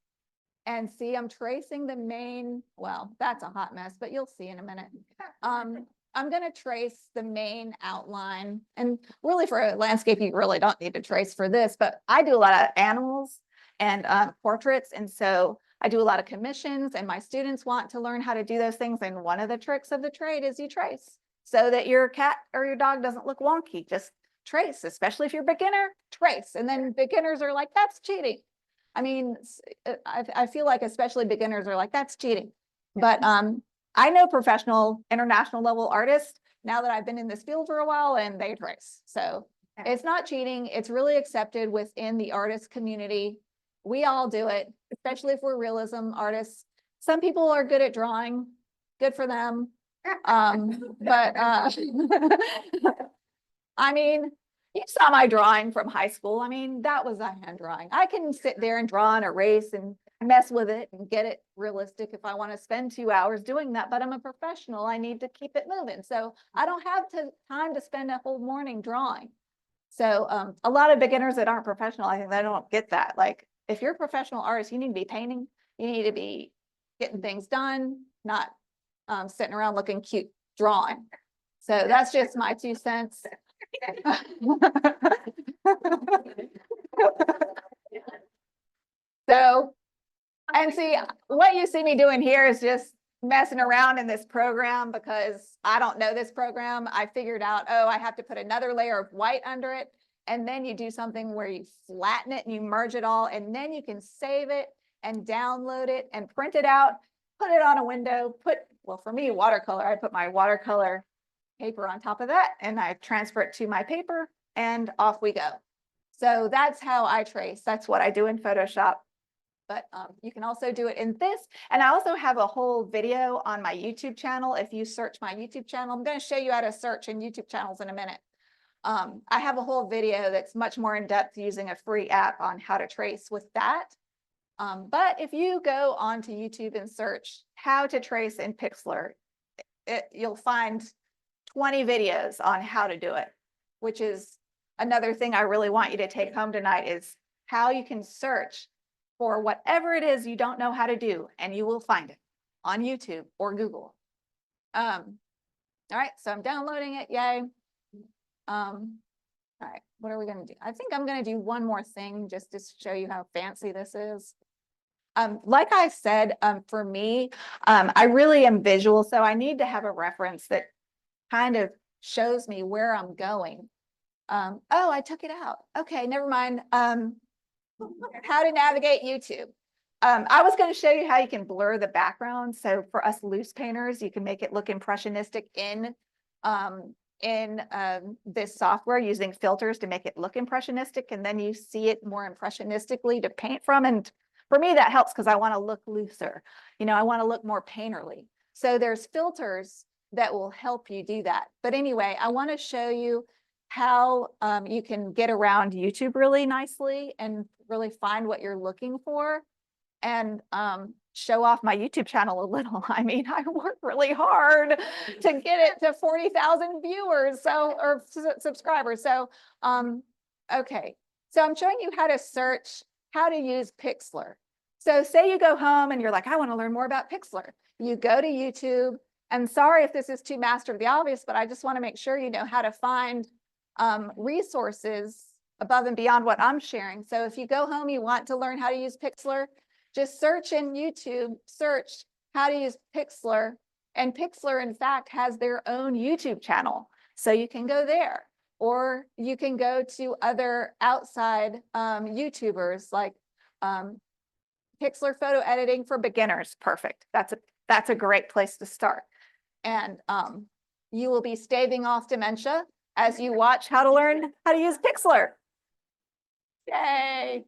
and see, I'm tracing the main, well, that's a hot mess, but you'll see in a minute. I'm going to trace the main outline. And really for a landscape, you really don't need to trace for this, but I do a lot of animals and portraits. And so I do a lot of commissions and my students want to learn how to do those things. And one of the tricks of the trade is you trace so that your cat or your dog doesn't look wonky. Just trace, especially if you're beginner, trace. And then beginners are like, that's cheating. I mean, I feel like especially beginners are like, that's cheating. But I know professional international level artists now that I've been in this field for a while and they trace. So it's not cheating. It's really accepted within the artist community. We all do it, especially if we're realism artists. Some people are good at drawing, good for them. But I mean, you saw my drawing from high school. I mean, that was a hand drawing. I can sit there and draw and erase and mess with it and get it realistic if I want to spend 2 hours doing that, but I'm a professional. I need to keep it moving. So I don't have time to spend a whole morning drawing. So a lot of beginners that aren't professional, I think they don't get that. Like, if you're a professional artist, you need to be painting, you need to be getting things done, not sitting around looking cute drawing. So that's just my 2 cents. So, and see, what you see me doing here is just messing around in this program because I don't know this program. I figured out, oh, I have to put another layer of white under it. And then you do something where you flatten it and you merge it all, and then you can save it and download it and print it out, put it on a window, well, for me, watercolor, I put my watercolor paper on top of that and I transfer it to my paper and off we go. So that's how I trace. That's what I do in Photoshop. But you can also do it in this. And I also have a whole video on my YouTube channel. If you search my YouTube channel, I'm going to show you how to search in YouTube channels in a minute. I have a whole video that's much more in depth using a free app on how to trace with that. But if you go onto YouTube and search how to trace in Pixlr, you'll find 20 videos on how to do it, which is another thing I really want you to take home tonight, is how you can search for whatever it is you don't know how to do, and you will find it on YouTube or Google. All right, so I'm downloading it, yay. All right, what are we gonna do? I think I'm gonna do one more thing just to show you how fancy this is. Like I said, for me, I really am visual, so I need to have a reference that kind of shows me where I'm going. Oh, I took it out. Okay, never mind. How to navigate YouTube. I was going to show you how you can blur the background. So for us loose painters, you can make it look impressionistic in this software using filters to make it look impressionistic, and then you see it more impressionistically to paint from. And for me, that helps because I want to look looser. You know, I want to look more painterly. So there's filters that will help you do that. But anyway, I want to show you how you can get around YouTube really nicely and really find what you're looking for, and show off my YouTube channel a little. I mean, I work really hard to get it to 40,000 viewers, or subscribers. So, okay. So I'm showing you how to search, how to use Pixlr. So say you go home and you're like, I want to learn more about Pixlr. You go to YouTube, and sorry if this is too master of the obvious, but I just want to make sure you know how to find resources above and beyond what I'm sharing. So if you go home, you want to learn how to use Pixlr, just search in YouTube, search how to use Pixlr. And Pixlr, in fact, has their own YouTube channel. So you can go there, or you can go to other outside YouTubers like Pixlr photo editing for beginners. Perfect. That's a great place to start. And you will be staving off dementia as you watch how to learn how to use Pixlr. Yay.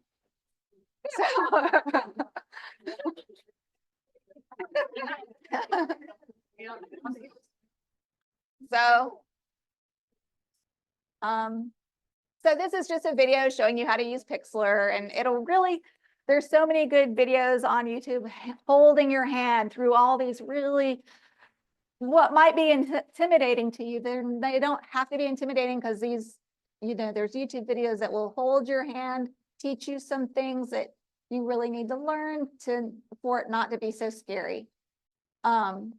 So this is just a video showing you how to use Pixlr, and it'll really, there's so many good videos on YouTube holding your hand through all these really, what might be intimidating to you. They don't have to be intimidating, because these, you know, there's YouTube videos that will hold your hand, teach you some things that you really need to learn for it not to be so scary. All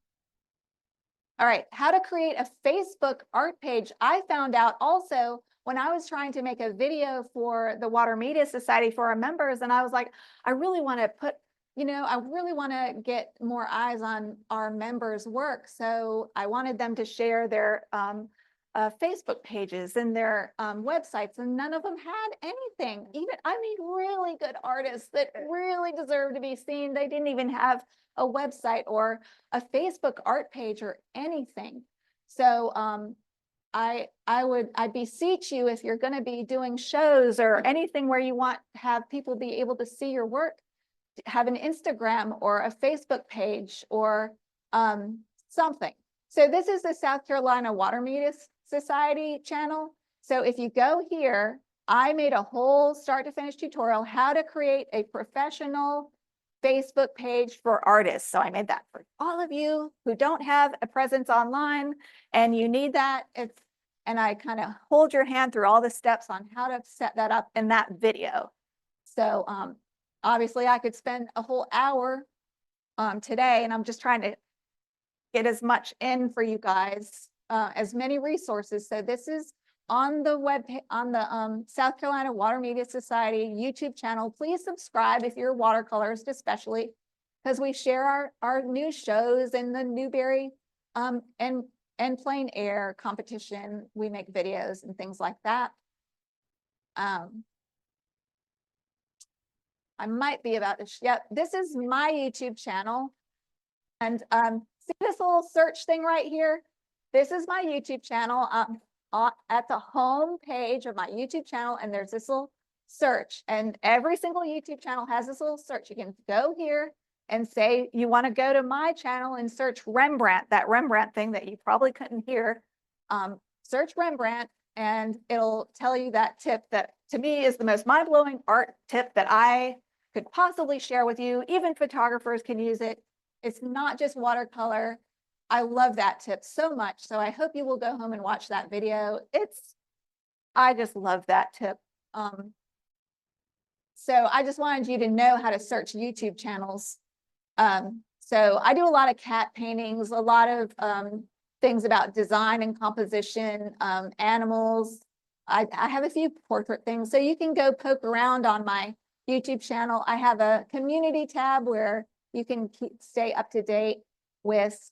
right, how to create a Facebook art page. I found out also when I was trying to make a video for the Water Media Society for our members, and I was like, I really want to put, you know, I really want to get more eyes on our members' work. So I wanted them to share their Facebook pages and their websites, and none of them had anything. Even, I mean, really good artists that really deserve to be seen. They didn't even have a website or a Facebook art page or anything. So I beseech you, if you're going to be doing shows or anything where you want to have people be able to see your work, have an Instagram or a Facebook page or something. So this is the South Carolina Water Media Society channel. So if you go here, I made a whole start to finish tutorial how to create a professional Facebook page for artists. So I made that for all of you who don't have a presence online and you need that. and I kind of hold your hand through all the steps on how to set that up in that video. So obviously I could spend a whole hour today, and I'm just trying to get as much in for you guys, as many resources. So this is on the on the South Carolina Water Media Society YouTube channel. Please subscribe if you're a watercolorist, especially because we share our new shows and the Newberry and plein air competition. We make videos and things like that. I might be about to, yep, this is my YouTube channel. And see this little search thing right here? This is my YouTube channel. At the home page of my YouTube channel, and there's this little search, and every single YouTube channel has this little search. You can go here and say you want to go to my channel and search Rembrandt, that Rembrandt thing that you probably couldn't hear. Search Rembrandt, and it'll tell you that tip that to me is the most mind-blowing art tip that I could possibly share with you. Even photographers can use it. It's not just watercolor. I love that tip so much. So I hope you will go home and watch that video. I just love that tip. So I just wanted you to know how to search YouTube channels. So I do a lot of cat paintings, a lot of things about design and composition, animals. I have a few portrait things. So you can go poke around on my YouTube channel. I have a community tab where you can stay up to date with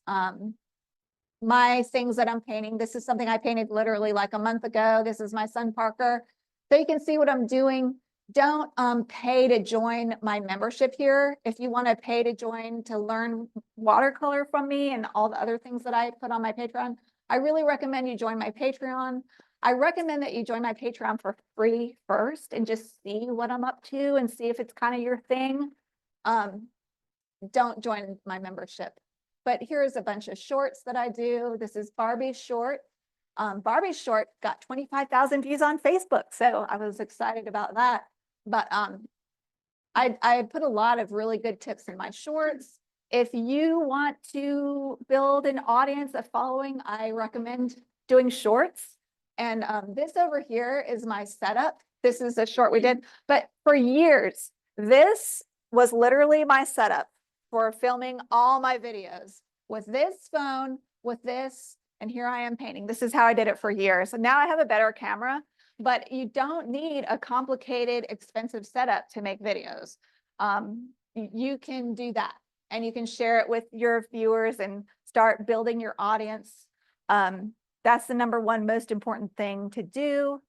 my things that I'm painting. This is something I painted literally like a month ago. This is my son Parker. So you can see what I'm doing. Don't pay to join my membership here. If you want to pay to join to learn watercolor from me and all the other things that I put on my Patreon, I really recommend you join my Patreon. I recommend that you join my Patreon for free first and just see what I'm up to and see if it's kind of your thing. Don't join my membership. But here's a bunch of shorts that I do. This is Barbie's short. Barbie's short got 25,000 views on Facebook, so I was excited about that. But I put a lot of really good tips in my shorts. If you want to build an audience, a following, I recommend doing shorts. And this over here is my setup. This is a short we did, but for years, this was literally my setup for filming all my videos with this phone, with this, and here I am painting. This is how I did it for years. And now I have a better camera, but you don't need a complicated, expensive setup to make videos. You can do that, and you can share it with your viewers and start building your audience. That's the number one most important thing to do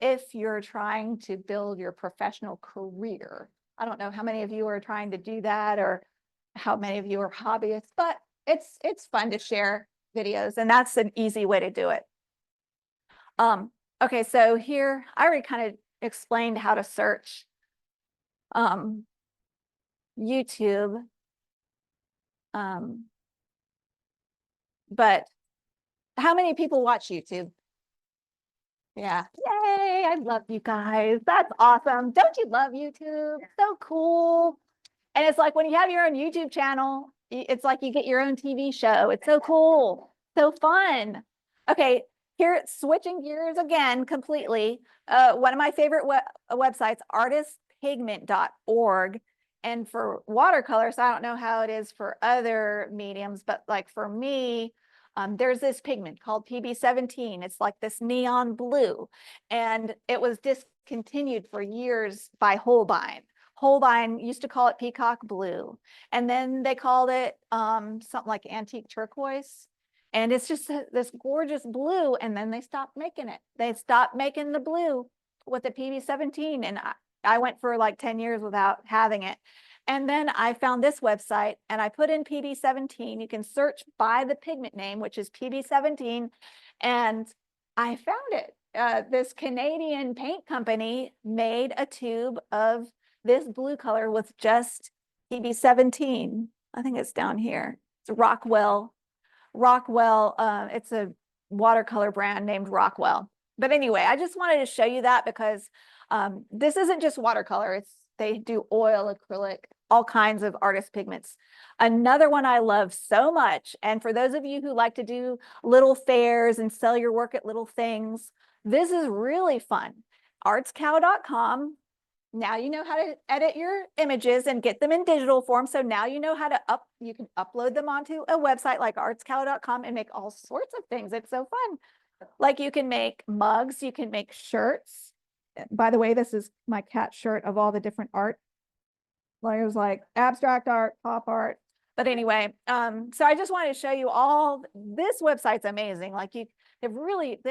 if you're trying to build your professional career. I don't know how many of you are trying to do that or how many of you are hobbyists, but it's fun to share videos, and that's an easy way to do it. Okay, so here I already kind of explained how to search YouTube, but how many people watch YouTube? Yeah, yay, I love you guys. That's awesome. Don't you love YouTube? So cool. And it's like when you have your own YouTube channel, it's like you get your own TV show. It's so cool, so fun. Okay, here, switching gears again completely. One of my favorite websites, artistpigment.org. And for watercolors, I don't know how it is for other mediums, but like for me, there's this pigment called PB17. It's like this neon blue, and it was discontinued for years by Holbein. Holbein used to call it peacock blue, and then they called it something like antique turquoise. And it's just this gorgeous blue, and then they stopped making it. They stopped making the blue with the PB17, and I went for like 10 years without having it. And then I found this website, and I put in PB17. You can search by the pigment name, which is PB17, and I found it. This Canadian paint company made a tube of this blue color with just PB17. I think it's down here. It's Rockwell. It's a watercolor brand named Rockwell. But anyway, I just wanted to show you that because this isn't just watercolor. They do oil, acrylic, all kinds of artist pigments. Another one I love so much, and for those of you who like to do little fairs and sell your work at little things, this is really fun. artscow.com. Now you know how to edit your images and get them in digital form. So now you know how to you can upload them onto a website like artscow.com and make all sorts of things. It's so fun. Like you can make mugs, you can make shirts. By the way, this is my cat shirt of all the different art. There's like abstract art, pop art. But anyway, so I just wanted to show you all, this website's amazing. Like they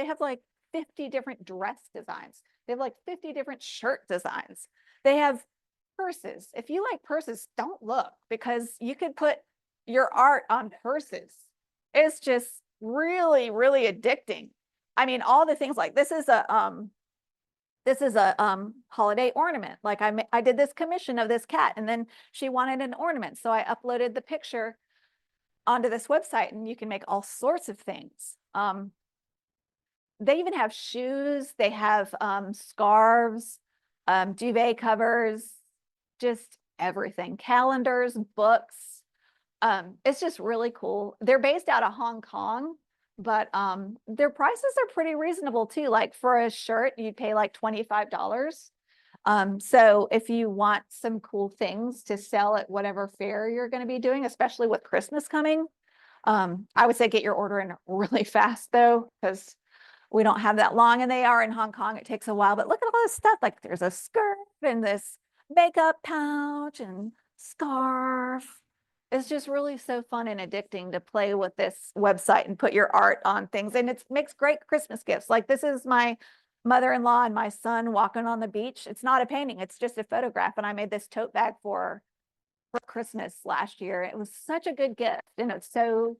have like 50 different dress designs. They have like 50 different shirt designs. They have purses. If you like purses, don't look, because you could put your art on purses. It's just really, really addicting. I mean, all the things, like this is a holiday ornament. Like I did this commission of this cat, and then she wanted an ornament. So I uploaded the picture onto this website, and you can make all sorts of things. They even have shoes, they have scarves, duvet covers, just everything, calendars, books. It's just really cool. They're based out of Hong Kong, but their prices are pretty reasonable too. Like for a shirt, you'd pay like $25. So if you want some cool things to sell at whatever fair you're going to be doing, especially with Christmas coming, I would say get your order in really fast though, because we don't have that long, and they are in Hong Kong. It takes a while, but look at all this stuff. Like there's a skirt and this makeup pouch and scarf. It's just really so fun and addicting to play with this website and put your art on things. And it makes great Christmas gifts. Like this is my mother-in-law and my son walking on the beach. It's not a painting, it's just a photograph. And I made this tote bag for Christmas last year. It was such a good gift, and it's so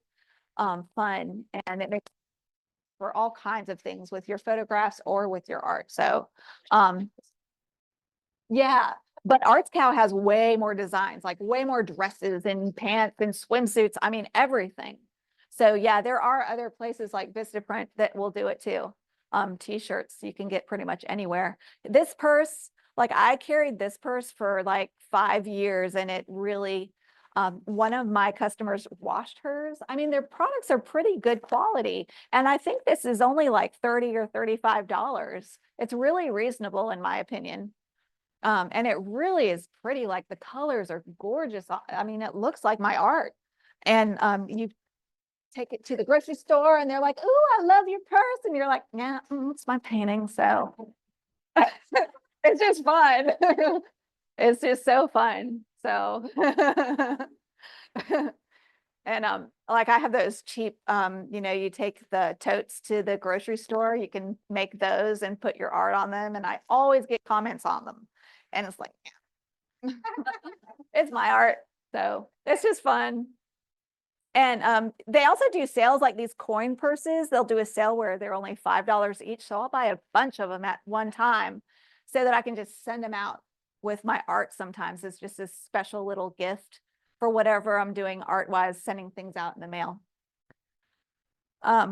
fun, and it makes for all kinds of things with your photographs or with your art. So, yeah, but ArtsCow has way more designs, like way more dresses and pants and swimsuits. I mean, everything. So yeah, there are other places like Vistaprint that will do it too. T-shirts you can get pretty much anywhere. This purse, like I carried this purse for like 5 years, and it really, one of my customers washed hers. I mean, their products are pretty good quality. And I think this is only like $30 or $35. It's really reasonable in my opinion. And it really is pretty, like the colors are gorgeous. I mean, it looks like my art. And you take it to the grocery store and they're like, "Ooh, I love your purse." And you're like, "Yeah, it's my painting." So it's just fun. It's just so fun. So, and like I have those cheap, you take the totes to the grocery store, you can make those and put your art on them. And I always get comments on them. And it's like, yeah. It's my art. So it's just fun. And they also do sales like these coin purses. They'll do a sale where they're only $5 each. So I'll buy a bunch of them at one time so that I can just send them out with my art. Sometimes it's just a special little gift for whatever I'm doing art-wise, sending things out in the mail. All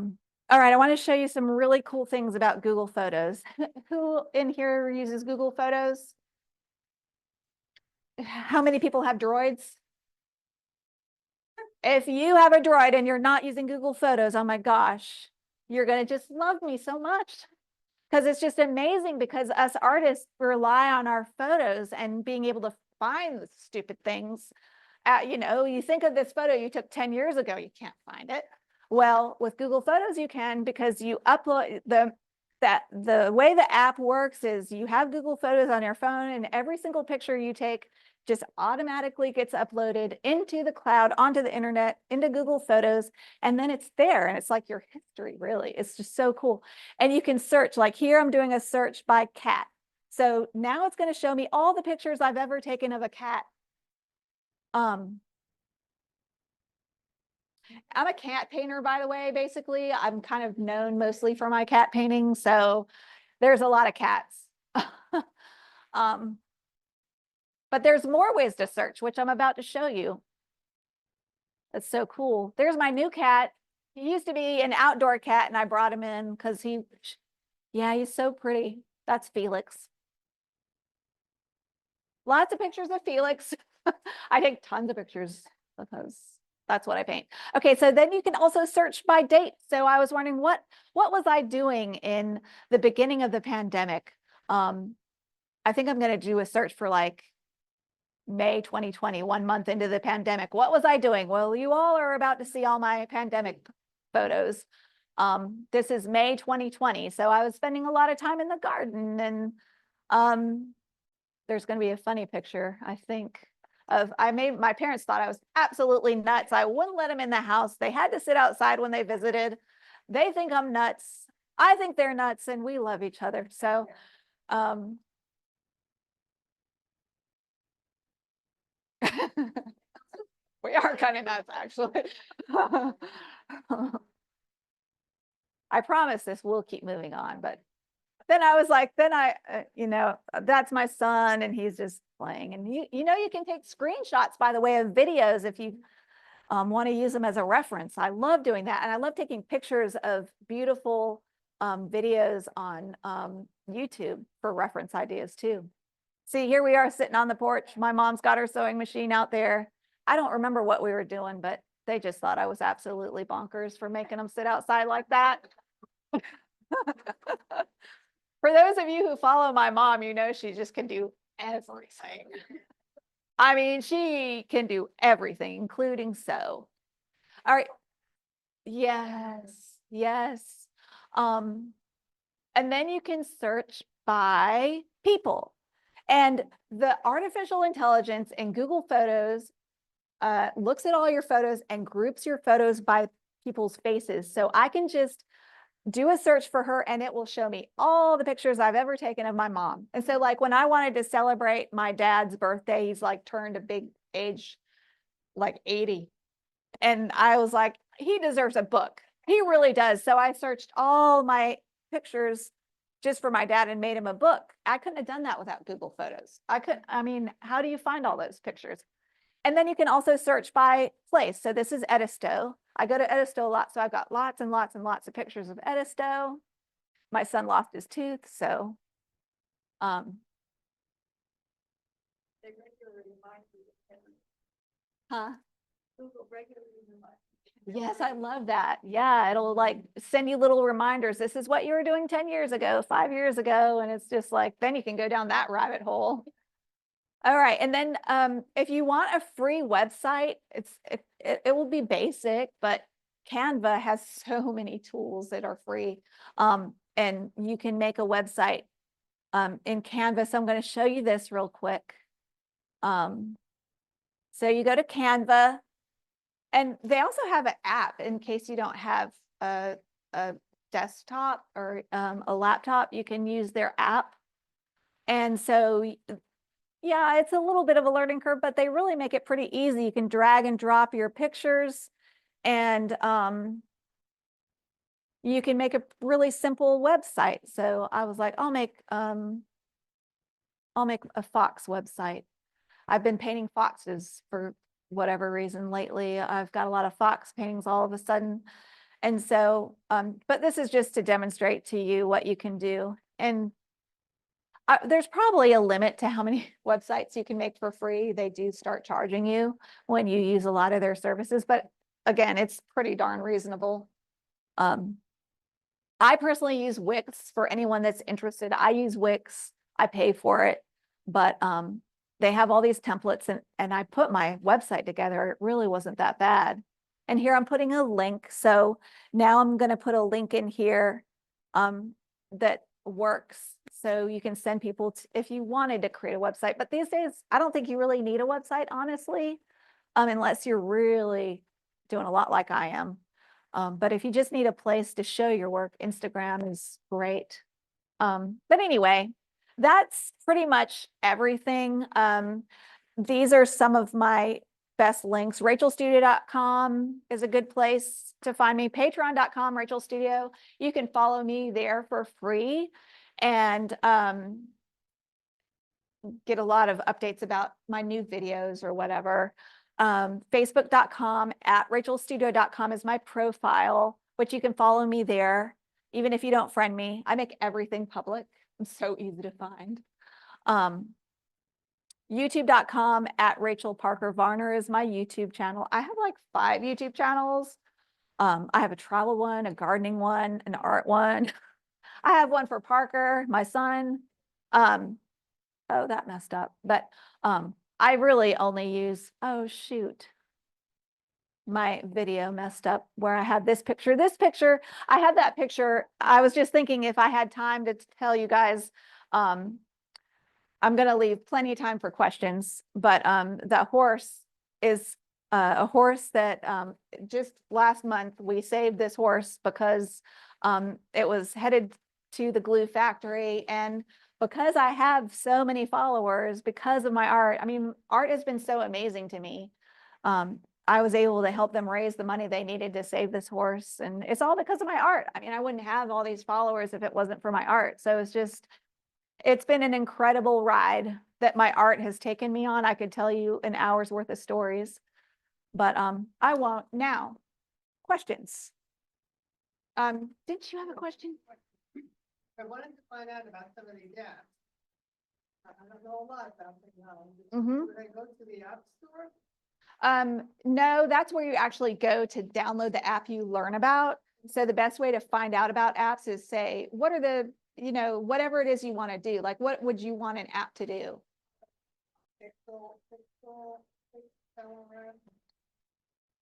right, I want to show you some really cool things about Google Photos. Who in here uses Google Photos? How many people have Droids? If you have a Droid and you're not using Google Photos, oh my gosh, you're going to just love me so much. Because it's just amazing, because us artists rely on our photos and being able to find the stupid things. You think of this photo you took 10 years ago, you can't find it. Well, with Google Photos, you can, because you upload the way the app works is you have Google Photos on your phone, and every single picture you take just automatically gets uploaded into the cloud, onto the internet, into Google Photos, and then it's there, and it's like your history, really. It's just so cool. And you can search, like here I'm doing a search by cat. So now it's going to show me all the pictures I've ever taken of a cat. I'm a cat painter, by the way. Basically, I'm kind of known mostly for my cat painting, so there's a lot of cats. But there's more ways to search, which I'm about to show you. That's so cool. There's my new cat. He used to be an outdoor cat, and I brought him in because he's so pretty. That's Felix. Lots of pictures of Felix. I take tons of pictures because that's what I paint. Okay, so then you can also search by date. So I was wondering what was I doing in the beginning of the pandemic? I think I'm going to do a search for like May 2020, 1 month into the pandemic. What was I doing? Well, you all are about to see all my pandemic photos. This is May 2020. So I was spending a lot of time in the garden, and there's going to be a funny picture, I think, of my parents thought I was absolutely nuts. I wouldn't let them in the house. They had to sit outside when they visited. They think I'm nuts. I think they're nuts, and we love each other. So, we are kind of nuts, actually. I promise this will keep moving on, but then I was like, that's my son, and he's just playing. And you can take screenshots, by the way, of videos if you want to use them as a reference. I love doing that, and I love taking pictures of beautiful videos on YouTube for reference ideas too. See, here we are sitting on the porch. My mom's got her sewing machine out there. I don't remember what we were doing, but they just thought I was absolutely bonkers for making them sit outside like that. For those of you who follow my mom, she just can do everything. I mean, she can do everything, including sew. All right. Yes, yes. And then you can search by people. And the artificial intelligence in Google Photos looks at all your photos and groups your photos by people's faces. So I can just do a search for her, and it will show me all the pictures I've ever taken of my mom. And so like when I wanted to celebrate my dad's birthday, he's like turned a big age, like 80. And I was like, he deserves a book. He really does. So I searched all my pictures just for my dad and made him a book. I couldn't have done that without Google Photos. How do you find all those pictures? And then you can also search by place. So this is Edisto. I go to Edisto a lot, so I've got lots and lots and lots of pictures of Edisto. My son lost his tooth, so They regularly remind you of Kevin. huh? Google regularly reminds you. Yes, I love that. Yeah, it'll like send you little reminders. This is what you were doing 10 years ago, 5 years ago. And it's just like, then you can go down that rabbit hole. All right. And then if you want a free website, it will be basic, but Canva has so many tools that are free. And you can make a website in Canva. So I'm going to show you this real quick. So you go to Canva, and they also have an app in case you don't have a desktop or a laptop. You can use their app. And so yeah, it's a little bit of a learning curve, but they really make it pretty easy. You can drag and drop your pictures, and you can make a really simple website. So I was like, I'll make a fox website. I've been painting foxes for whatever reason lately. I've got a lot of fox paintings all of a sudden. And so, but this is just to demonstrate to you what you can do. And there's probably a limit to how many websites you can make for free. They do start charging you when you use a lot of their services, but again, it's pretty darn reasonable. I personally use Wix for anyone that's interested. I use Wix, I pay for it, but they have all these templates, and I put my website together. It really wasn't that bad. And here I'm putting a link. So now I'm going to put a link in here that works. So you can send people if you wanted to create a website. But these days, I don't think you really need a website, honestly, unless you're really doing a lot like I am. But if you just need a place to show your work, Instagram is great. But anyway, that's pretty much everything. These are some of my best links. RachelStudio.com is a good place to find me. Patreon.com, Rachel Studio. You can follow me there for free and get a lot of updates about my new videos or whatever. Facebook.com @RachelStudio.com is my profile, which you can follow me there, even if you don't friend me. I make everything public. I'm so easy to find. YouTube.com at Rachel Parker Varner is my YouTube channel. I have like 5 YouTube channels. I have a travel one, a gardening one, an art one. I have one for Parker, my son. Oh, that messed up. But I really only use, oh shoot. My video messed up where I had this picture. This picture, I had that picture. I was just thinking if I had time to tell you guys, I'm going to leave plenty of time for questions, but the horse is a horse that just last month we saved this horse because it was headed to the glue factory. And because I have so many followers, because of my art, I mean, art has been so amazing to me. I was able to help them raise the money they needed to save this horse. And it's all because of my art. I mean, I wouldn't have all these followers if it wasn't for my art. So it's been an incredible ride that my art has taken me on. I could tell you an hour's worth of stories, but I won't now. Questions? Didn't you have a question? I wanted to find out about some of these apps. I don't know a lot about technology. Mhm. Would I go to the app store? No, that's where you actually go to download the app you learn about. So the best way to find out about apps is say, what are the, whatever it is you want to do, like what would you want an app to do?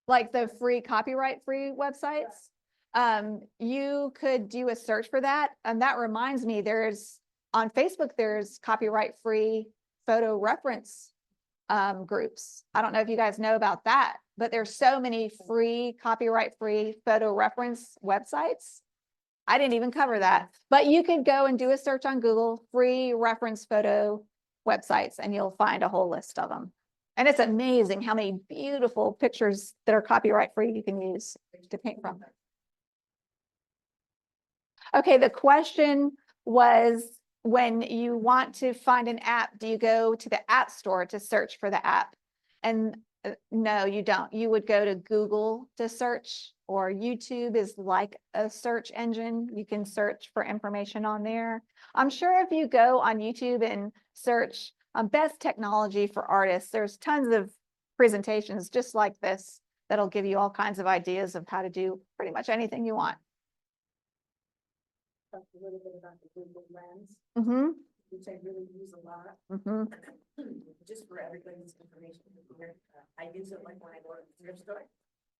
Like the free copyright free websites. You could do a search for that. And that reminds me, on Facebook, there's copyright free photo reference groups. I don't know if you guys know about that, but there's so many free copyright free photo reference websites. I didn't even cover that, but you could go and do a search on Google, free reference photo websites, and you'll find a whole list of them. And it's amazing how many beautiful pictures that are copyright free you can use to paint from. Okay, the question was, when you want to find an app, do you go to the app store to search for the app? And no, you don't. You would go to Google to search, or YouTube is like a search engine. You can search for information on there. I'm sure if you go on YouTube and search best technology for artists, there's tons of presentations just like this that'll give you all kinds of ideas of how to do pretty much anything you want. Talk a little bit about the Google Lens, Mm-hmm. which I really use a lot. Mm-hmm. Just for everybody's information. I use it like when I go to the thrift store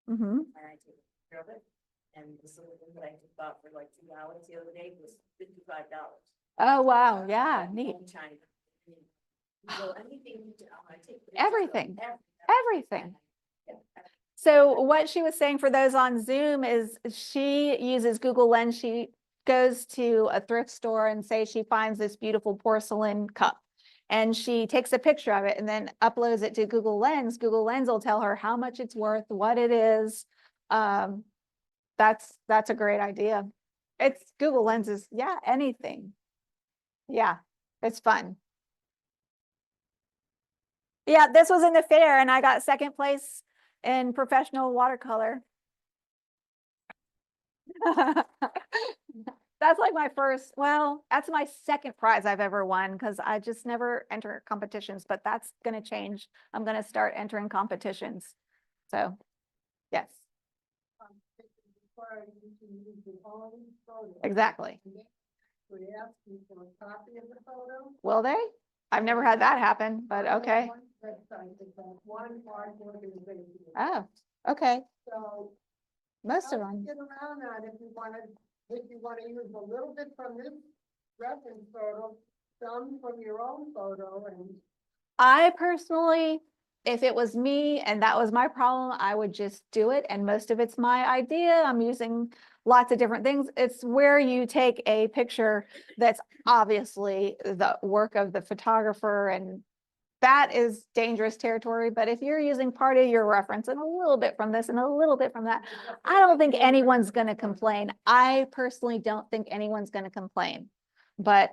Mm-hmm. and I take care of it. And this little thing that I just bought for like $2 the other day was $55. Oh, wow. Yeah, neat. From China. So anything, I take. Everything. Everything. Everything. So what she was saying for those on Zoom is she uses Google Lens. She goes to a thrift store and say she finds this beautiful porcelain cup, and she takes a picture of it and then uploads it to Google Lens. Google Lens will tell her how much it's worth, what it is. That's a great idea. It's Google Lenses. Yeah, anything. Yeah, it's fun. Yeah, this was in the fair and I got second place in professional watercolor. That's like my first, well, that's my second prize I've ever won because I just never enter competitions, but that's going to change. I'm going to start entering competitions. So, yes. Exactly. Would they ask you for a copy of the photo? Will they? I've never had that happen, but okay. One art organization. Oh, okay. So. Most of how do them. you get around that if you want to use a little bit from this reference photo, some from your own photo, and I personally, if it was me and that was my problem, I would just do it. And most of it's my idea. I'm using lots of different things. It's where you take a picture that's obviously the work of the photographer, and that is dangerous territory. But if you're using part of your reference and a little bit from this and a little bit from that, I don't think anyone's going to complain. I personally don't think anyone's going to complain. But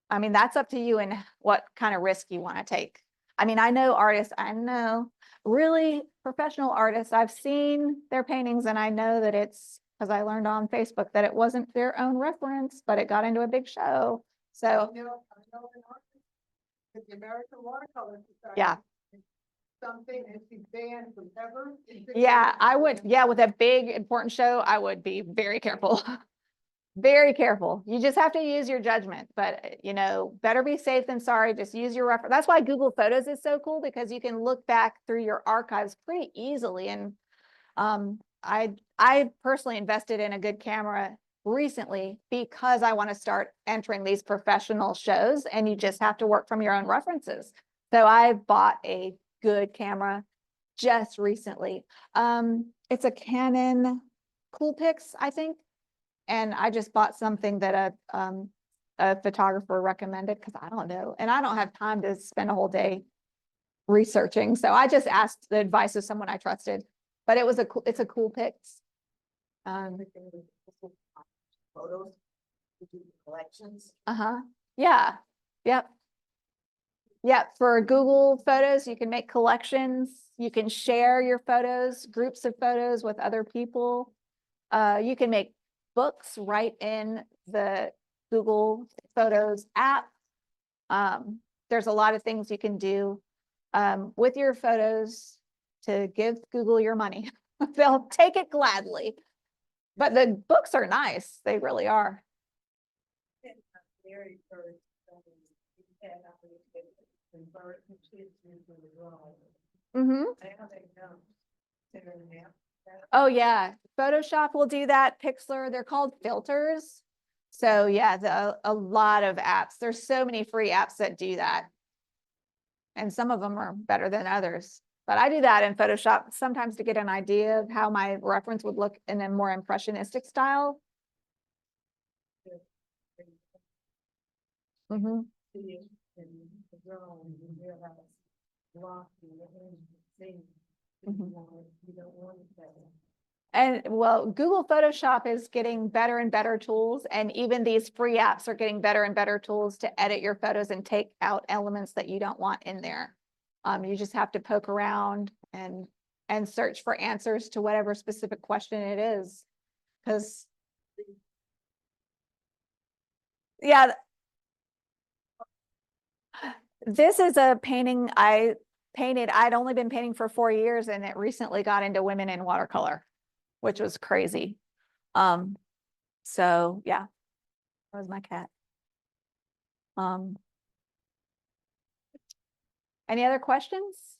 I mean, that's up to you and what kind of risk you want to take. I mean, I know artists, I know really professional artists. I've seen their paintings and I know that it's because I learned on Facebook that it wasn't their own reference, but it got into a big show. So I know an artist with the American Watercolor Society. Yeah. Something and she's banned from ever. Yeah, I would, yeah, with a big important show, I would be very careful. Very careful. You just have to use your judgment, but you know, better be safe than sorry. Just use your reference. That's why Google Photos is so cool, because you can look back through your archives pretty easily. And I personally invested in a good camera recently because I want to start entering these professional shows, and you just have to work from your own references. So I bought a good camera just recently. It's a Canon Coolpix, I think. And I just bought something that a photographer recommended, because I don't know. And I don't have time to spend a whole day researching. So I just asked the advice of someone I trusted, but it's a Coolpix. Photos, collections. Uh-huh. Yeah. Yep. Yep. For Google Photos, you can make collections. You can share your photos, groups of photos with other people. You can make books right in the Google Photos app. There's a lot of things you can do with your photos to give Google your money. They'll take it gladly. But the books are nice. They really are. Very first, you said I would convert the kids into the drawing. Mm-hmm. Now they don't. They're now. Oh yeah, Photoshop will do that. Pixlr, they're called filters. So yeah, a lot of apps. There's so many free apps that do that. And some of them are better than others. But I do that in Photoshop sometimes to get an idea of how my reference would look in a more impressionistic style. Mm-hmm. See it in the drawing, you realize blocking the thing. Mhm. You don't want it that. And well, Google Photoshop is getting better and better tools, and even these free apps are getting better and better tools to edit your photos and take out elements that you don't want in there. You just have to poke around and search for answers to whatever specific question it is. Because yeah, this is a painting I painted. I'd only been painting for 4 years, and it recently got into women in watercolor, which was crazy. So yeah, that was my cat. Any other questions?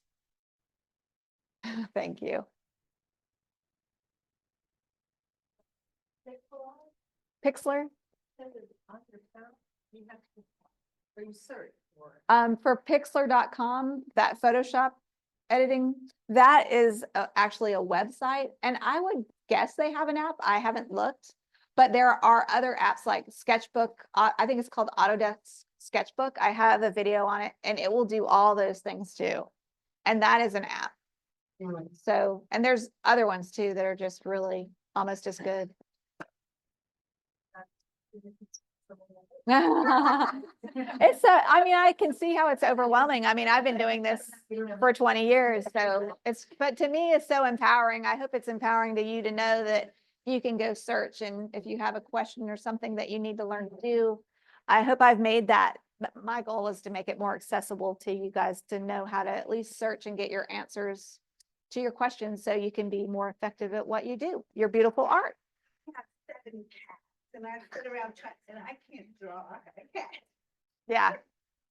Thank you. Pixlr? For Pixlr.com, that Photoshop editing, that is actually a website. And I would guess they have an app. I haven't looked, but there are other apps like Sketchbook. I think it's called Autodesk Sketchbook. I have a video on it, and it will do all those things too. And that is an app. So, and there's other ones too that are just really almost as good. It's I mean, I can see how it's overwhelming. I mean, I've been doing this for 20 years, so but to me, it's so empowering. I hope it's empowering to you to know that you can go search, and if you have a question or something that you need to learn to do, I hope I've made that. My goal is to make it more accessible to you guys to know how to at least search and get your answers to your questions so you can be more effective at what you do, your beautiful art. I have 7 cats, and I sit around trying, and I can't draw a cat. Yeah,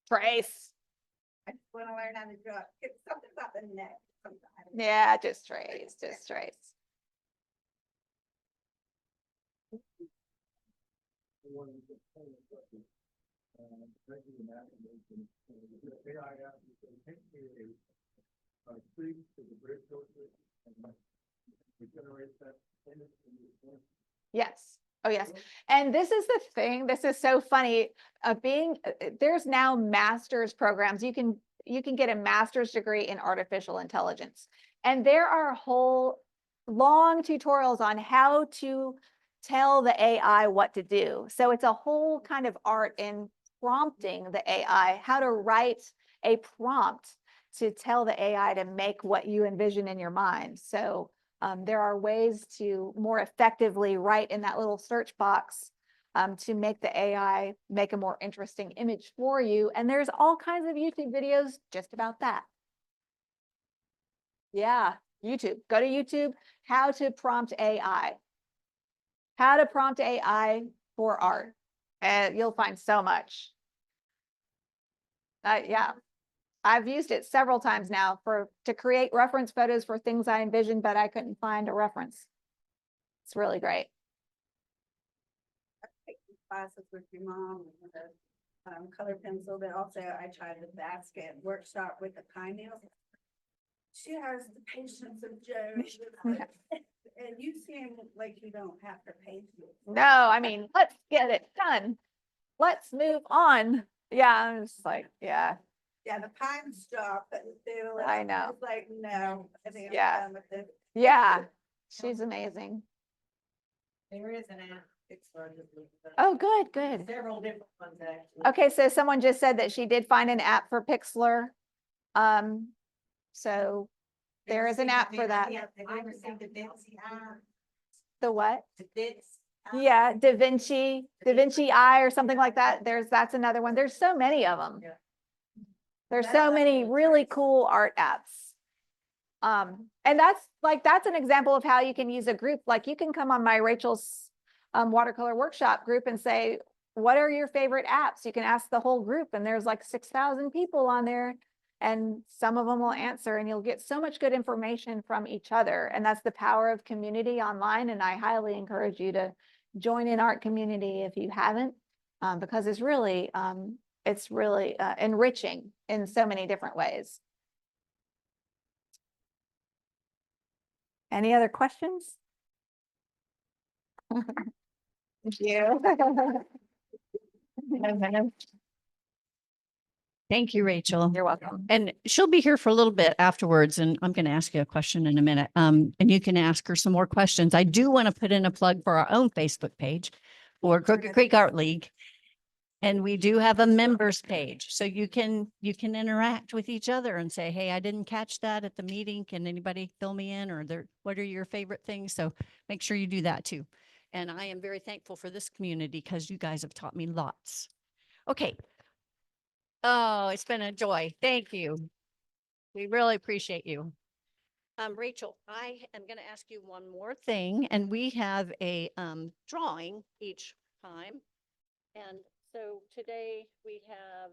trace. I just want to learn how to draw. It's something about the neck. Sometimes. Yeah, just trace, just trace. Yes. Oh, yes. And this is the thing. This is so funny. There's now master's programs. You can get a master's degree in artificial intelligence. And there are whole long tutorials on how to tell the AI what to do. So it's a whole kind of art in prompting the AI, how to write a prompt to tell the AI to make what you envision in your mind. So there are ways to more effectively write in that little search box to make the AI make a more interesting image for you. And there's all kinds of YouTube videos just about that. Yeah, YouTube. Go to YouTube, how to prompt AI. How to prompt AI for art. And you'll find so much. Yeah, I've used it several times now to create reference photos for things I envisioned, but I couldn't find a reference. It's really great. Classes with your mom with the color pencil, but also I tried the basket workshop with the pine nails. She has the patience of Joe. And you seem like you don't have her patience. No, I mean, let's get it done. Let's move on. Yeah, I'm just like, yeah, Yeah, the pine straw, but still. I know. It's like, no, I think Yeah. I'm done with this. yeah, she's amazing. There is an app. It's for the- Oh, good, good. Several different ones actually. Okay, so someone just said that she did find an app for Pixlr. So there is an app for that. I received the Betsy app. The what? The Bits. Yeah, Da Vinci Eye or something like that. That's another one. There's so many of them. Yeah. There's so many really cool art apps. And that's an example of how you can use a group. Like you can come on my Rachel's watercolor workshop group and say, what are your favorite apps? You can ask the whole group and there's like 6,000 people on there and some of them will answer and you'll get so much good information from each other. And that's the power of community online. And I highly encourage you to join an art community if you haven't, because it's really enriching in so many different ways. Any other questions? Thank you. Thank you, Rachel. You're welcome. And she'll be here for a little bit afterwards, and I'm going to ask you a question in a minute. And you can ask her some more questions. I do want to put in a plug for our own Facebook page for Crooked Creek Art League. And we do have a members page, so you can interact with each other and say, hey, I didn't catch that at the meeting. Can anybody fill me in, or what are your favorite things? So make sure you do that too. And I am very thankful for this community because you guys have taught me lots. Okay. Oh, it's been a joy. Thank you. We really appreciate you. Rachel, I am going to ask you one more thing, and we have a drawing each time. And so today we have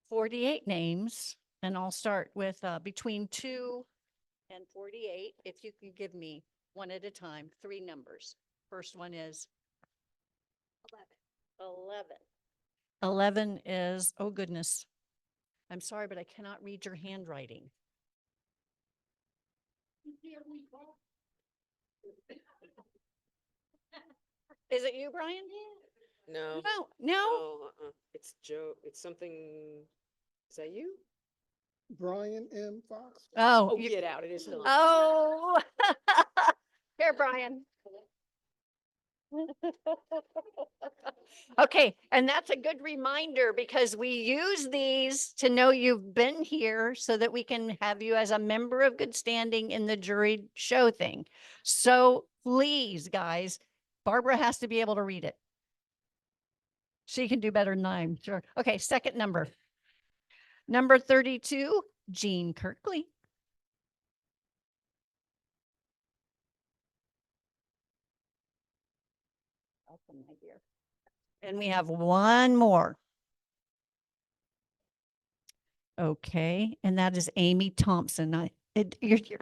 48 names, and I'll start with between 2 and 48. If you can give me one at a time, 3 numbers. First one is 11. 11 is, oh goodness. I'm sorry, but I cannot read your handwriting. Is it you, Brian? No. No. No, it's Joe. It's something. Is that you? Brian M. Fox. Oh, Oh, get out. It is not. oh. Here, Brian. Okay, and that's a good reminder because we use these to know you've been here so that we can have you as a member of good standing in the jury show thing. So please, guys, Barbara has to be able to read it. She can do better than I'm sure. Okay, second number. Number 32, Jean Kirkley. Welcome, my dear. And we have one more. Okay, and that is Amy Thompson. You're good.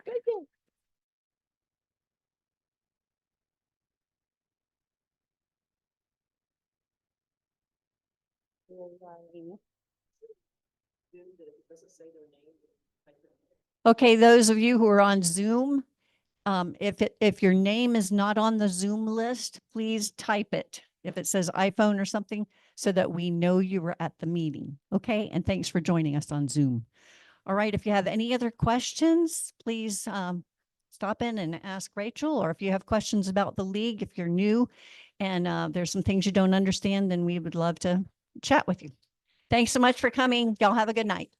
Okay, those of you who are on Zoom, if your name is not on the Zoom list, please type it. If it says iPhone or something, so that we know you were at the meeting. Okay, and thanks for joining us on Zoom. All right, if you have any other questions, please stop in and ask Rachel, or if you have questions about the league, if you're new and there's some things you don't understand, then we would love to chat with you. Thanks so much for coming. Y'all have a good night.